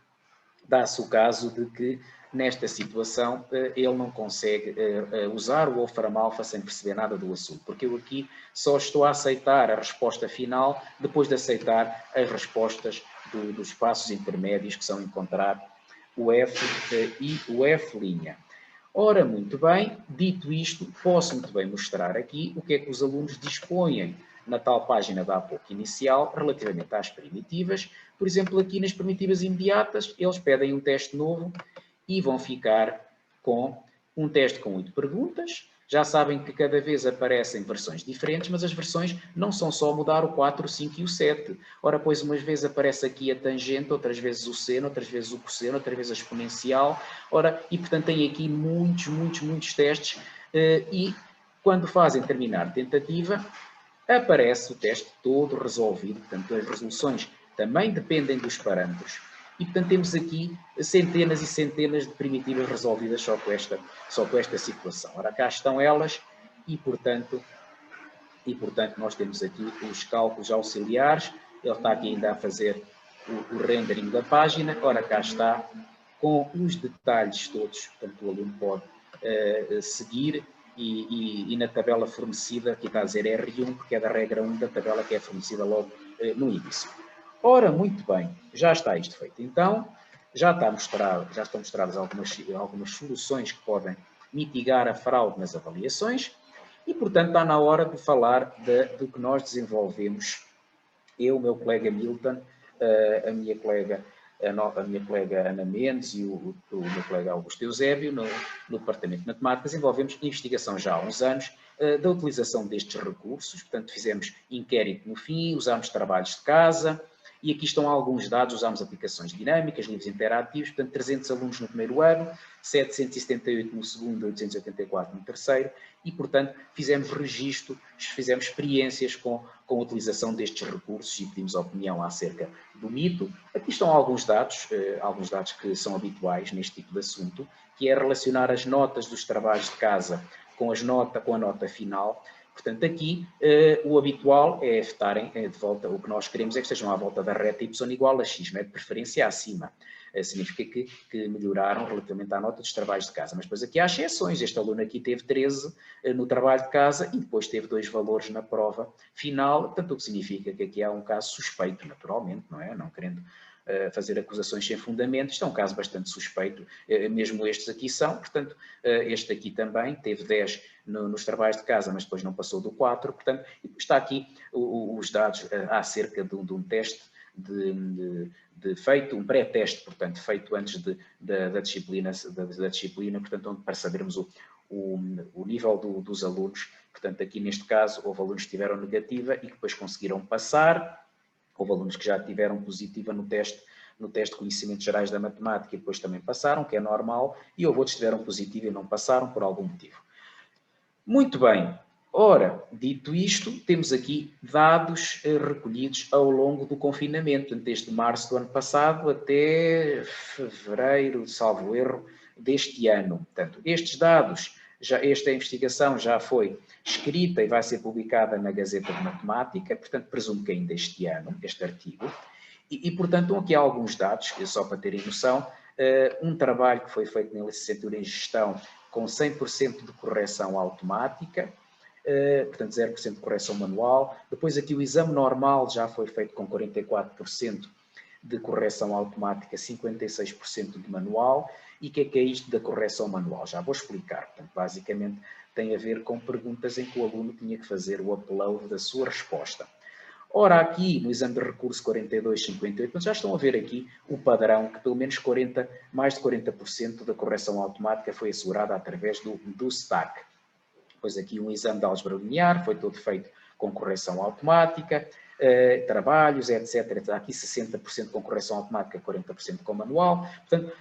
dá-se o caso de que, nesta situação, ele não consegue usar o Wolfram Alpha sem perceber nada do assunto, porque eu aqui só estou a aceitar a resposta final depois de aceitar as respostas dos passos intermédios, que são encontrar o f e o f'. Ora, muito bem, dito isto, posso muito bem mostrar aqui o que é que os alunos dispõem na tal página da há pouco inicial, relativamente às primitivas. Por exemplo, aqui nas primitivas imediatas, eles pedem um teste novo e vão ficar com um teste com 8 perguntas. Já sabem que cada vez aparecem versões diferentes, mas as versões não são só mudar o 4, o 5 e o 7. Ora, pois, umas vezes aparece aqui a tangente, outras vezes o seno, outras vezes o cosseno, outras vezes a exponencial. Ora, e portanto tem aqui muitos testes e quando fazem terminar tentativa, aparece o teste todo resolvido. Portanto, as resoluções também dependem dos parâmetros. E, portanto, temos aqui centenas e centenas de primitivas resolvidas só com esta situação. Ora, cá estão elas e, portanto, nós temos aqui os cálculos auxiliares. Ele está aqui ainda a fazer o rendering da página. Ora, cá está, com os detalhes todos. Portanto, o aluno pode seguir. E na tabela fornecida, aqui está a dizer R1, porque é da regra 1 da tabela que é fornecida logo no início. Ora, muito bem, já está isto feito. Então, já estão mostradas algumas soluções que podem mitigar a fraude nas avaliações e, portanto, está na hora de falar do que nós desenvolvemos. Eu, o meu colega Milton, a minha colega Ana Mendes e o meu colega Augusto Eusébio, no Departamento de Matemáticas, desenvolvemos investigação já há uns anos da utilização destes recursos. Portanto, fizemos inquérito no fim, usámos trabalhos de casa e aqui estão alguns dados, usámos aplicações dinâmicas, livros interativos, portanto, 300 alunos no primeiro ano, 778 no segundo, 884 no terceiro e, portanto, fizemos registro, fizemos experiências com a utilização destes recursos e pedimos opinião acerca do mito. Aqui estão alguns dados que são habituais neste tipo de assunto, que é relacionar as notas dos trabalhos de casa com a nota final. Portanto, aqui o habitual é estarem de volta, o que nós queremos é que estejam à volta da reta y igual a x, não é? De preferência acima. Significa que melhoraram relativamente à nota dos trabalhos de casa. Mas depois aqui há exceções. Este aluno aqui teve 13 no trabalho de casa e depois teve 2 valores na prova final. Portanto, o que significa que aqui há um caso suspeito, naturalmente, não é? Não querendo fazer acusações sem fundamento. Isto é um caso bastante suspeito, mesmo estes aqui são. Portanto, este aqui também teve 10 nos trabalhos de casa, mas depois não passou do 4. Portanto, está aqui os dados acerca de um teste feito, um pré-teste, portanto, feito antes da disciplina, portanto, para sabermos o nível dos alunos. Portanto, aqui neste caso, houve alunos que tiveram negativa e que depois conseguiram passar, houve alunos que já tiveram positiva no teste de conhecimentos gerais da matemática e depois também passaram, que é normal, e houve outros que tiveram positivo e não passaram por algum motivo. Muito bem. Ora, dito isto, temos aqui dados recolhidos ao longo do confinamento, desde março do ano passado até fevereiro, salvo erro, deste ano. Portanto, estes dados, esta investigação já foi escrita e vai ser publicada na Gazeta de Matemática, portanto, presumo que ainda este ano, este artigo. E portanto, aqui há alguns dados, só para terem noção, um trabalho que foi feito na licenciatura em Gestão com 100% de correção automática, portanto 0% de correção manual. Depois aqui o exame normal já foi feito com 44% de correção automática, 56% de manual. E o que é isto da correção manual? Já vou explicar. Portanto, basicamente tem a ver com perguntas em que o aluno tinha que fazer o upload da sua resposta. Ora, aqui no exame de recurso 42,58, já estão a ver aqui o padrão que pelo menos mais de 40% da correção automática foi assegurada através do STAC. Depois aqui um exame de álgebra linear, foi todo feito com correção automática, trabalhos, etc. Aqui 60% com correção automática, 40% com manual. Portanto,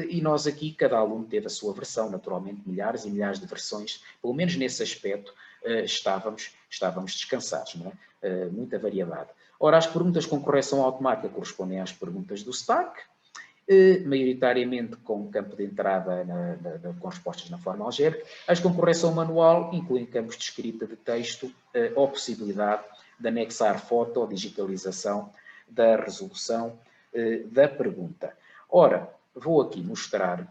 e nós aqui, cada aluno teve a sua versão, naturalmente milhares e milhares de versões, pelo menos nesse aspecto estávamos descansados, não é? Muita variedade. Ora, as perguntas com correção automática correspondem às perguntas do STAC, maioritariamente com campo de entrada com respostas na forma algébrica. As com correção manual incluem campos de escrita de texto ou possibilidade de anexar foto ou digitalização da resolução da pergunta. Ora, vou aqui mostrar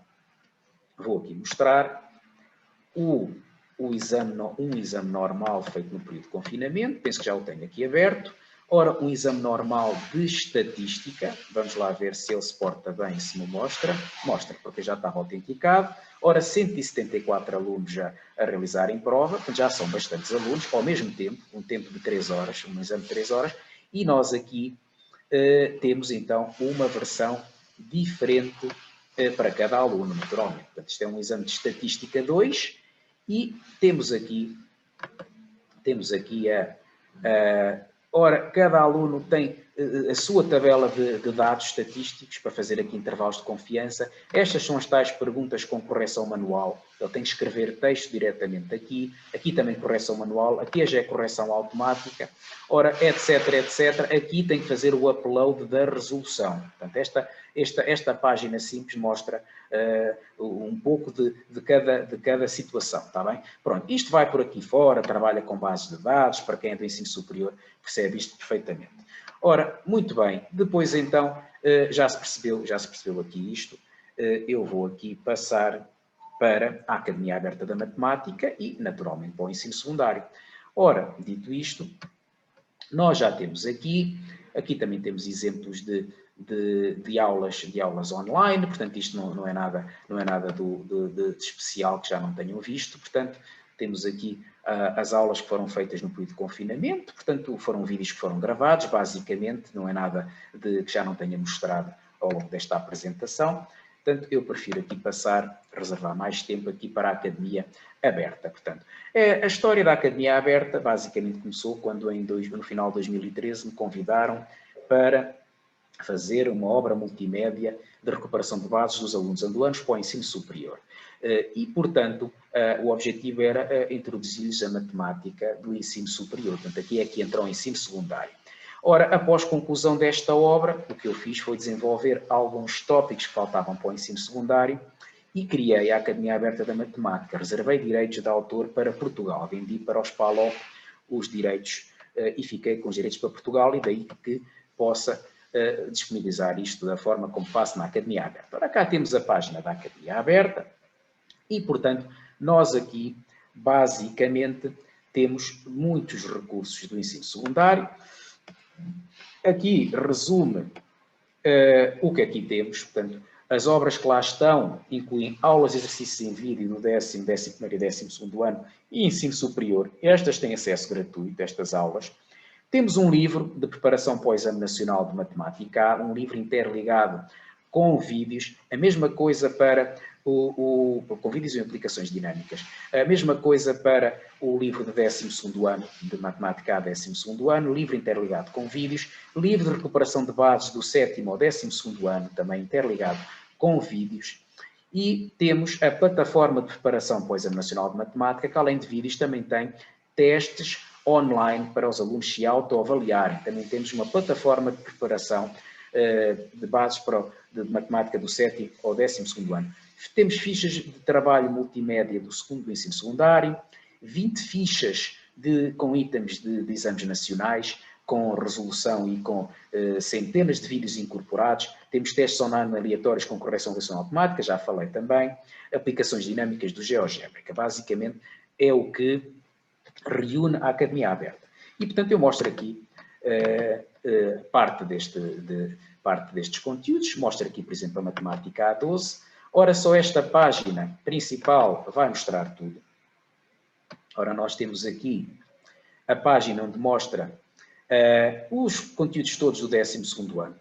um exame normal feito no período de confinamento, penso que já o tenho aqui aberto. Ora, um exame normal de estatística, vamos lá ver se ele se porta bem, se me mostra, porque já estava autenticado. Ora, 174 alunos já a realizarem prova, portanto já são bastantes alunos, ao mesmo tempo, um tempo de 3 horas, um exame de 3 horas, e nós aqui temos então uma versão diferente para cada aluno, naturalmente. Portanto, isto é um exame de estatística 2, e temos aqui ora, cada aluno tem a sua tabela de dados estatísticos para fazer aqui intervalos de confiança. Estas são as tais perguntas com correção manual. Ele tem que escrever texto diretamente aqui. Aqui também correção manual. Aqui já é correção automática. Ora, etc. Aqui tem que fazer o upload da resolução. Portanto, esta página simples mostra um pouco de cada situação, está bem? Pronto, isto vai por aqui fora, trabalha com bases de dados, para quem é do ensino superior percebe isto perfeitamente. Ora, muito bem, depois então, já se percebeu aqui isto, eu vou aqui passar para a Academia Aberta da Matemática e, naturalmente, para o ensino secundário. Ora, dito isto, nós já temos aqui também temos exemplos de aulas online, portanto isto não é nada de especial que já não tenham visto, portanto temos aqui as aulas que foram feitas no período de confinamento, portanto foram vídeos que foram gravados, basicamente não é nada que já não tenha mostrado ao longo desta apresentação, portanto eu prefiro aqui reservar mais tempo aqui para a Academia Aberta. Portanto, a história da Academia Aberta basicamente começou quando no final de 2013 me convidaram para fazer uma obra multimédia de recuperação de bases dos alunos angolanos para o ensino superior. E, portanto, o objetivo era introduzir-lhes a matemática do ensino superior. Portanto, aqui é que entra o ensino secundário. Ora, após conclusão desta obra, o que eu fiz foi desenvolver alguns tópicos que faltavam para o ensino secundário e criei a Academia Aberta da Matemática. Reservei direitos de autor para Portugal, vendi para os PALOP os direitos e fiquei com os direitos para Portugal, e daí que possa disponibilizar isto da forma como faço na Academia Aberta. Ora, cá temos a página da Academia Aberta e, portanto, nós aqui, basicamente, temos muitos recursos do ensino secundário. Aqui resume o que aqui temos. Portanto, as obras que lá estão incluem aulas e exercícios em vídeo no 10º, 11º e 12º ano e ensino superior. Estas têm acesso gratuito, estas aulas. Temos um livro de preparação para o Exame Nacional de Matemática, um livro interligado com vídeos, a mesma coisa para com vídeos e implicações dinâmicas, a mesma coisa para o livro de 12º ano, de Matemática A, 12º ano, livro interligado com vídeos, livro de recuperação de bases do 7º ao 12º ano, também interligado com vídeos, e temos a plataforma de preparação para o Exame Nacional de Matemática, que além de vídeos também tem testes online para os alunos se autoavaliarem. Também temos uma plataforma de preparação de bases de matemática do 7º ao 12º ano. Temos fichas de trabalho multimédia do ensino secundário, 20 fichas com itens de exames nacionais, com resolução e com centenas de vídeos incorporados. Temos testes online aleatórios com correção relacional automática, já falei também, aplicações dinâmicas do GeoGebra. Basicamente é o que reúne a Academia Aberta. E, portanto, eu mostro aqui parte destes conteúdos. Mostro aqui, por exemplo, a Matemática A12. Ora, só esta página principal vai mostrar tudo. Ora, nós temos aqui a página onde mostra os conteúdos todos do 12º ano.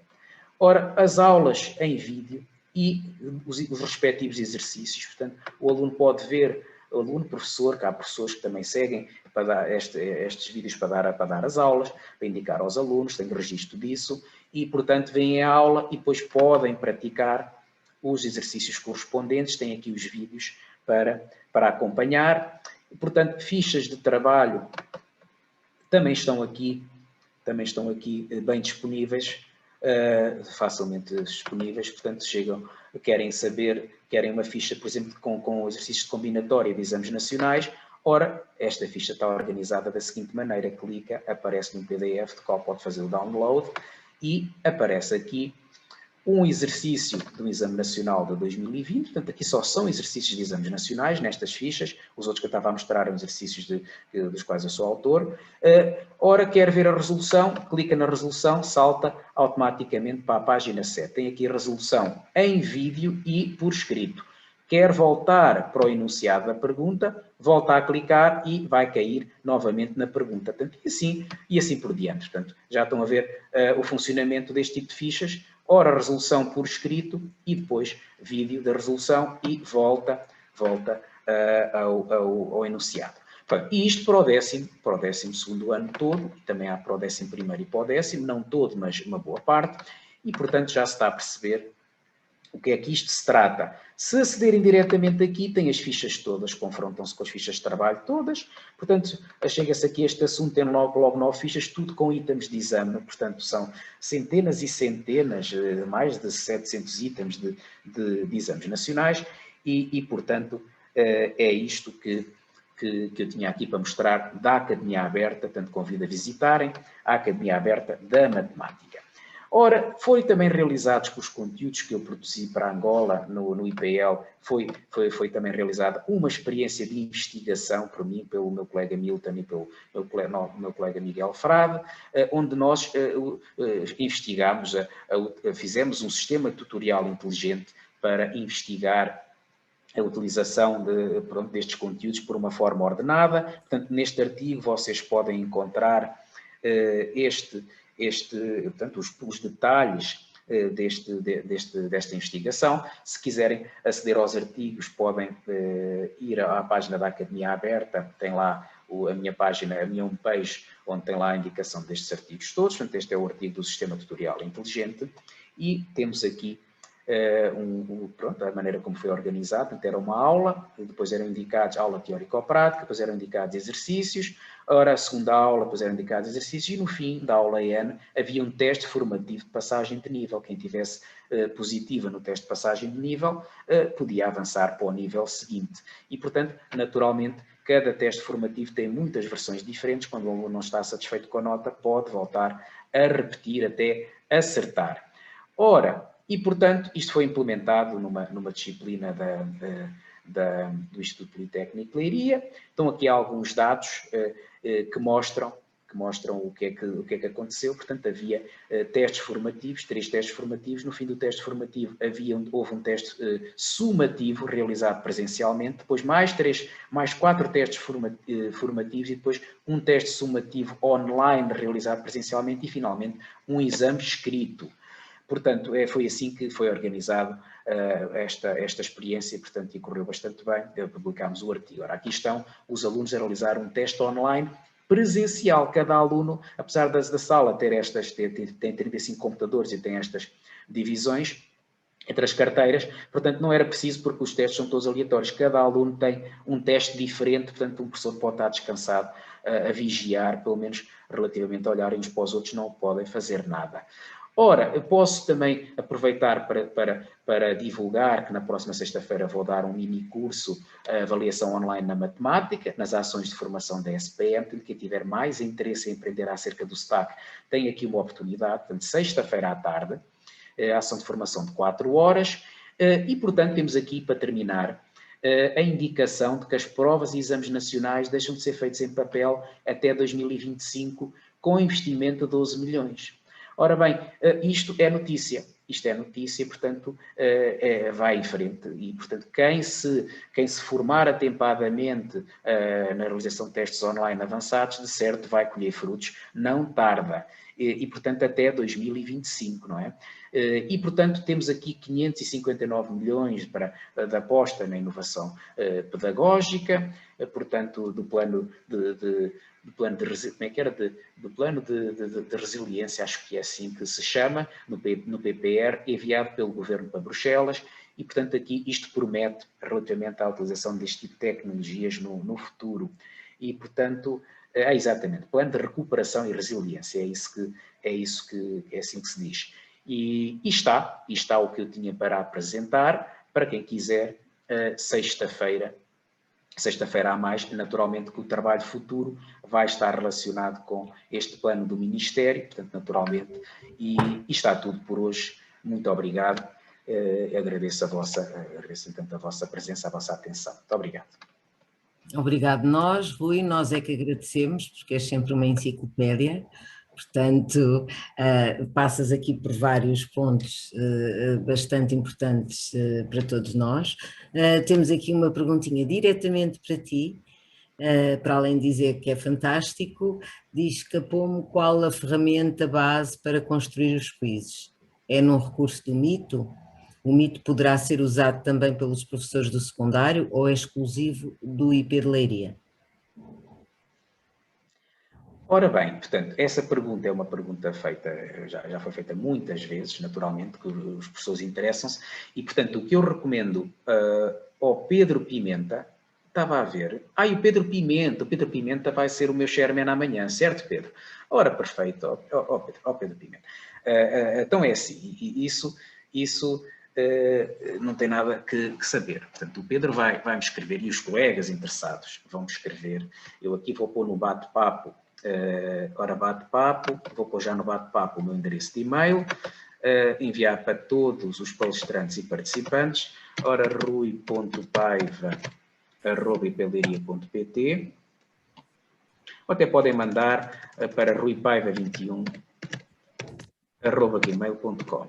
Ora, as aulas em vídeo e os respectivos exercícios. Portanto, o aluno pode ver, o aluno, professor, que há professores que também seguem para dar estes vídeos para dar as aulas, para indicar aos alunos, tem registro disso, e, portanto, vêm à aula e depois podem praticar os exercícios correspondentes, têm aqui os vídeos para acompanhar. E, portanto, fichas de trabalho também estão aqui bem disponíveis, facilmente disponíveis. Portanto, querem uma ficha, por exemplo, com exercícios de combinatória de exames nacionais. Ora, esta ficha está organizada da seguinte maneira: clica, aparece num PDF de qual pode fazer o download e aparece aqui um exercício do Exame Nacional de 2020, portanto aqui só são exercícios de exames nacionais nestas fichas, os outros que eu estava a mostrar eram exercícios dos quais eu sou autor. Ora, quer ver a resolução, clica na resolução, salta automaticamente para a página 7. Tem aqui a resolução em vídeo e por escrito. Quer voltar para o enunciado da pergunta, volta a clicar e vai cair novamente na pergunta. Portanto, e assim por diante. Portanto, já estão a ver o funcionamento deste tipo de fichas. Ora, resolução por escrito e depois vídeo da resolução e volta ao enunciado. E isto para o 12º ano todo, e também há para o 11º e para o 10º, não todo, mas uma boa parte, e portanto já se está a perceber o que é que isto se trata. Se acederem diretamente aqui, tem as fichas todas, confrontam-se com as fichas de trabalho todas. Portanto, chega-se aqui a este assunto, tem logo 9 fichas, tudo com itens de exame. Portanto, são centenas e centenas, mais de 700 itens de exames nacionais. E portanto, é isto que eu tinha aqui para mostrar da Academia Aberta. Portanto, convido a visitarem a Academia Aberta da Matemática. Ora, foram também realizados com os conteúdos que eu produzi para Angola no IPL, foi também realizada uma experiência de investigação por mim, pelo meu colega Milton e pelo meu colega Miguel Frade, onde nós investigámos, fizemos um sistema tutorial inteligente para investigar a utilização destes conteúdos por uma forma ordenada. Portanto, neste artigo vocês podem encontrar portanto, os detalhes desta investigação. Se quiserem aceder aos artigos, podem ir à página da Academia Aberta, tem lá a minha página, a minha homepage, onde tem lá a indicação destes artigos todos. Portanto, este é o artigo do Sistema Tutorial Inteligente e temos aqui pronto, a maneira como foi organizado. Então, era uma aula, depois eram indicados aula teórico-prática, depois eram indicados exercícios, ora a segunda aula, depois eram indicados exercícios, e no fim da aula N havia um teste formativo de passagem de nível. Quem tivesse positiva no teste de passagem de nível podia avançar para o nível seguinte. E, portanto, naturalmente, cada teste formativo tem muitas versões diferentes. Quando o aluno não está satisfeito com a nota, pode voltar a repetir até acertar. Ora, e portanto, isto foi implementado numa disciplina do Instituto Politécnico de Leiria. Então aqui há alguns dados que mostram o que é que aconteceu. Portanto, havia testes formativos, 3 testes formativos. No fim do teste formativo houve um teste sumativo realizado presencialmente, depois mais 4 testes formativos e depois um teste sumativo online realizado presencialmente e finalmente um exame escrito. Portanto, foi assim que foi organizado esta experiência, portanto, e correu bastante bem. Publicámos o artigo. Ora, aqui estão os alunos a realizar um teste online presencial. Cada aluno, apesar da sala ter tem 35 computadores e tem estas divisões entre as carteiras, portanto, não era preciso porque os testes são todos aleatórios. Cada aluno tem um teste diferente, portanto, um professor pode estar descansado a vigiar, pelo menos relativamente a olharem uns para os outros, não podem fazer nada. Ora, eu posso também aproveitar para divulgar que na próxima sexta-feira vou dar um mini curso avaliação online na matemática, nas ações de formação da SPM. Portanto, quem tiver mais interesse em aprender acerca do STAC tem aqui uma oportunidade. Portanto, sexta-feira à tarde, a ação de formação de 4 horas. E, portanto, temos aqui, para terminar, a indicação de que as provas e exames nacionais deixam de ser feitos em papel até 2025, com investimento de 12 milhões. Ora bem, isto é notícia, portanto, vai em frente e, portanto, quem se formar atempadamente na realização de testes online avançados, de certo vai colher frutos, não tarda, e portanto, até 2025, não é? E, portanto, temos aqui 559 milhões de aposta na inovação pedagógica, portanto, do plano de resiliência, acho que é assim que se chama, no PPR, enviado pelo Governo para Bruxelas, e, portanto, aqui isto promete relativamente à utilização deste tipo de tecnologias no futuro. E, portanto, exatamente, plano de recuperação e resiliência, é assim que se diz. E está o que eu tinha para apresentar, para quem quiser, sexta-feira há mais, naturalmente que o trabalho futuro vai estar relacionado com este plano do Ministério, portanto, naturalmente, e está tudo por hoje. Muito obrigado, agradeço então a vossa presença, a vossa atenção. Muito obrigado. Obrigado nós, Rui, nós é que agradecemos, porque é sempre uma enciclopédia. Portanto, passas aqui por vários pontos bastante importantes para todos nós. Temos aqui uma perguntinha diretamente para ti, para além de dizer que é fantástico, diz Capomo qual a ferramenta base para construir os quizzes. É num recurso do Mito? O Mito poderá ser usado também pelos professores do secundário ou é exclusivo do IP de Leiria? Ora bem, portanto, essa pergunta é uma pergunta feita, já foi feita muitas vezes, naturalmente, que os professores interessam-se, e, portanto, o que eu recomendo ao Pedro Pimenta, estava a ver, o Pedro Pimenta vai ser o meu chairman amanhã, certo, Pedro? Ora, perfeito, Pedro Pimenta. Então é assim, isso não tem nada que saber. Portanto, o Pedro vai-me escrever, e os colegas interessados vão-me escrever, eu aqui vou pôr no bate-papo, vou pôr já no bate-papo o meu endereço de e-mail, enviar para todos os palestrantes e participantes, rui.paiva@ipleiria.pt, ou até podem mandar para ruipaiva21@gmail.com.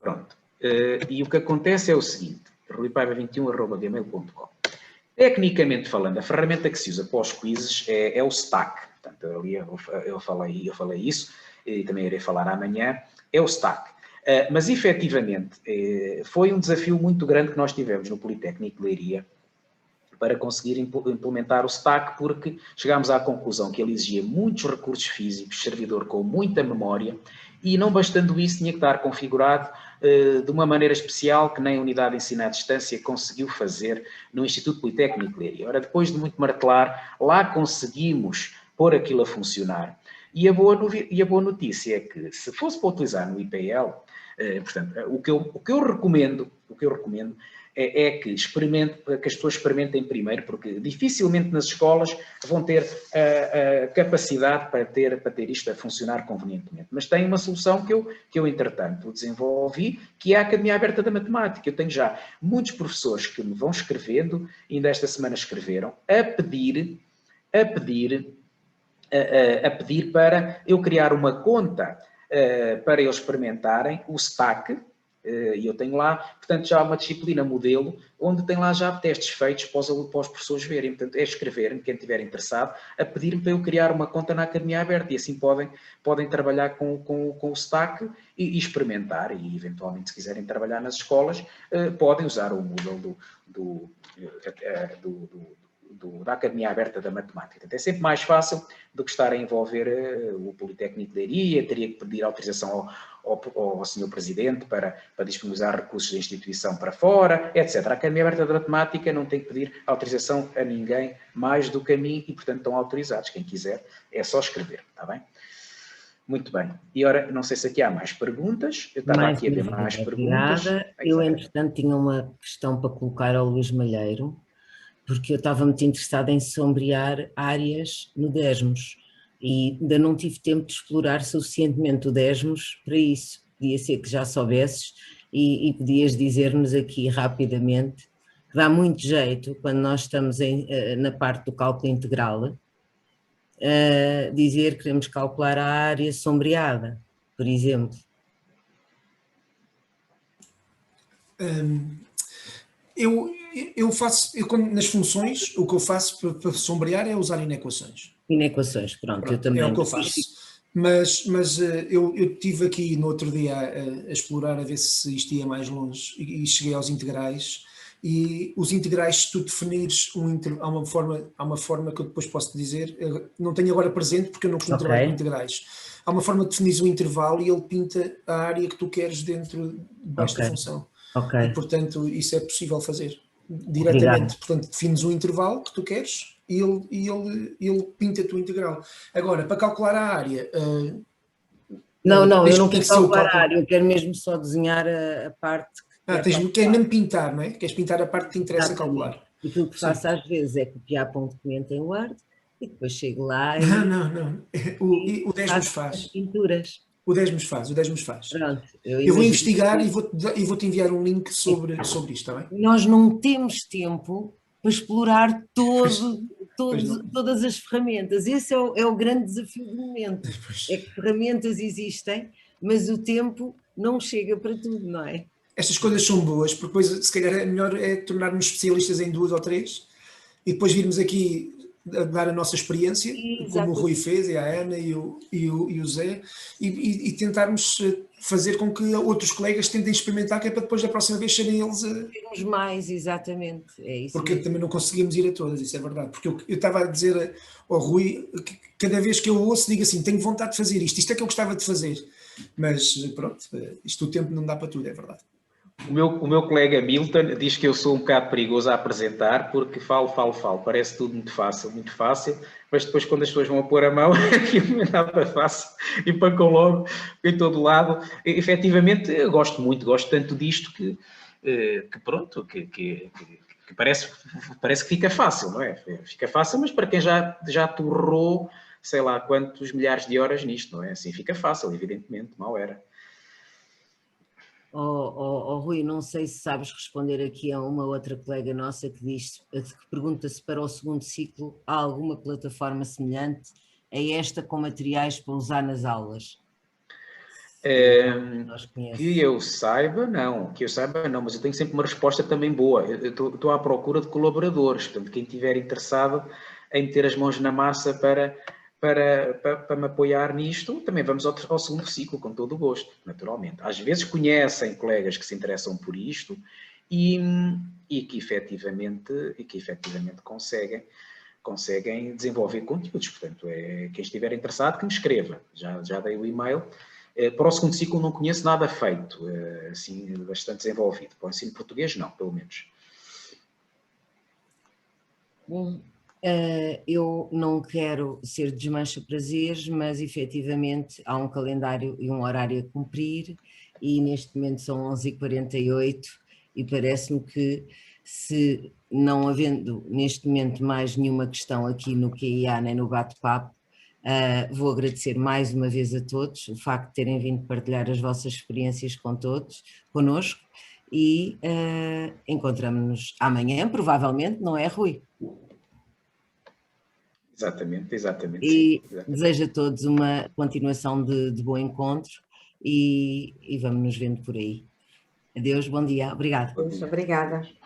Pronto. E o que acontece é o seguinte, ruipaiva21@gmail.com. Tecnicamente falando, a ferramenta que se usa para os quizzes é o STAC. Portanto, ali eu falei isso, e também irei falar amanhã, é o STAC. Mas, efetivamente, foi um desafio muito grande que nós tivemos no Politécnico de Leiria para conseguir implementar o STAC, porque chegámos à conclusão que ele exigia muitos recursos físicos, servidor com muita memória, e não bastando isso tinha que estar configurado de uma maneira especial que nem a unidade de ensino à distância conseguiu fazer no Instituto Politécnico de Leiria. Ora, depois de muito martelar, lá conseguimos pôr aquilo a funcionar. E a boa notícia é que, se fosse para utilizar no IPL, portanto, o que eu recomendo é que as pessoas experimentem primeiro, porque dificilmente nas escolas vão ter a capacidade para ter isto a funcionar convenientemente. Mas tem uma solução que eu entretanto, desenvolvi, que é a Academia Aberta da Matemática. Eu tenho já muitos professores que me vão escrevendo, ainda esta semana escreveram, a pedir para eu criar uma conta para eles experimentarem o STAC, e eu tenho lá, portanto, já uma disciplina modelo, onde tem lá já testes feitos para os professores verem. Portanto, é escreverem, quem estiver interessado, a pedir-me para eu criar uma conta na Academia Aberta, e assim podem trabalhar com o STAC e experimentar, e eventualmente, se quiserem trabalhar nas escolas, podem usar o Moodle da Academia Aberta da Matemática. Portanto, é sempre mais fácil do que estar a envolver o Politécnico de Leiria, teria que pedir autorização ao Sr. Presidente para disponibilizar recursos da instituição para fora, etc. A Academia Aberta da Matemática não tem que pedir autorização a ninguém mais do que a mim e, portanto, estão autorizados. Quem quiser é só escrever, está bem? Muito bem. E ora, não sei se aqui há mais perguntas. Eu estava aqui a ver mais perguntas. Eu, entretanto, tinha uma questão para colocar ao Luís Malheiro, porque eu estava muito interessada em sombrear áreas no Desmos e ainda não tive tempo de explorar suficientemente o Desmos para isso. Podia ser que já soubesses e podias dizer-nos aqui rapidamente que dá muito jeito, quando nós estamos na parte do cálculo integral, dizer que queremos calcular a área sombreada, por exemplo. Nas funções, o que eu faço para sombrear é usar inequações. Inequações, pronto, eu também. É o que eu faço. Mas eu estive aqui no outro dia a explorar, a ver se isto ia mais longe, e cheguei aos integrais. E os integrais, se tu definires há uma forma que eu depois posso te dizer, não tenho agora presente porque eu não costumo trabalhar com integrais. Há uma forma de definir um intervalo e ele pinta a área que tu queres dentro desta função. E, portanto, isso é possível fazer diretamente. Obrigado. Portanto, defines um intervalo que tu queres e ele pinta-te o integral. Agora, para calcular a área... Não, eu não quero calcular a área, eu quero mesmo só desenhar a parte... Queres mesmo pintar, não é? Queres pintar a parte que te interessa calcular. E aquilo que faço às vezes é copiar para um documento em Word e depois chego lá e... Não. O Desmos faz. Pinturas. O Desmos faz. Pronto, eu vou investigar e vou-te enviar um link sobre isto, está bem? Nós não temos tempo para explorar todas as ferramentas. Esse é o grande desafio do momento. É que ferramentas existem, mas o tempo não chega para tudo, não é? Estas coisas são boas, porque depois se calhar é melhor tornarmos especialistas em 2 ou 3 e depois virmos aqui a dar a nossa experiência, como o Rui fez, e a Ana e o Zé, e tentarmos fazer com que outros colegas tentem experimentar, que é para depois da próxima vez serem eles a... Temos mais, exatamente, é isso. Porque também não conseguimos ir a todas, isso é verdade. Porque eu estava a dizer ao Rui, que cada vez que eu ouço, digo assim, tenho vontade de fazer isto é que eu gostava de fazer. Mas pronto, isto o tempo não dá para tudo, é verdade. O meu colega Milton diz que eu sou um bocado perigoso a apresentar porque falo, parece tudo muito fácil, mas depois quando as pessoas vão a pôr a mão, aquilo não é nada fácil, e empacam logo em todo lado. E, efetivamente, eu gosto tanto disto que parece que fica fácil, não é? Fica fácil, mas para quem já torrou, sei lá quantos milhares de horas nisto, não é? Assim fica fácil, evidentemente, mal era. Rui, não sei se sabes responder aqui a uma outra colega nossa que pergunta se para o segundo ciclo há alguma plataforma semelhante a esta com materiais para usar nas aulas. Que eu saiba, não, mas eu tenho sempre uma resposta também boa. Eu estou à procura de colaboradores, portanto, quem estiver interessado em meter as mãos na massa para me apoiar nisto, também vamos ao segundo ciclo, com todo o gosto, naturalmente. Às vezes conhecem colegas que se interessam por isto e que efetivamente conseguem desenvolver conteúdos. Portanto, quem estiver interessado que me escreva, já dei o e-mail. Para o segundo ciclo não conheço nada feito, assim, bastante desenvolvido. Para o ensino português não, pelo menos. Bom, eu não quero ser desmancha-prazeres, mas efetivamente há um calendário e um horário a cumprir e neste momento são 11h48 e parece-me que, se não havendo neste momento mais nenhuma questão aqui no QIA nem no bate-papo, vou agradecer mais uma vez a todos o facto de terem vindo partilhar as vossas experiências connosco e encontramos-nos amanhã, provavelmente, não é, Rui? Exatamente. E sim, exatamente. Desejo a todos uma continuação de bom encontro e vamos nos vendo por aí. Adeus, bom dia, obrigada. Obrigada.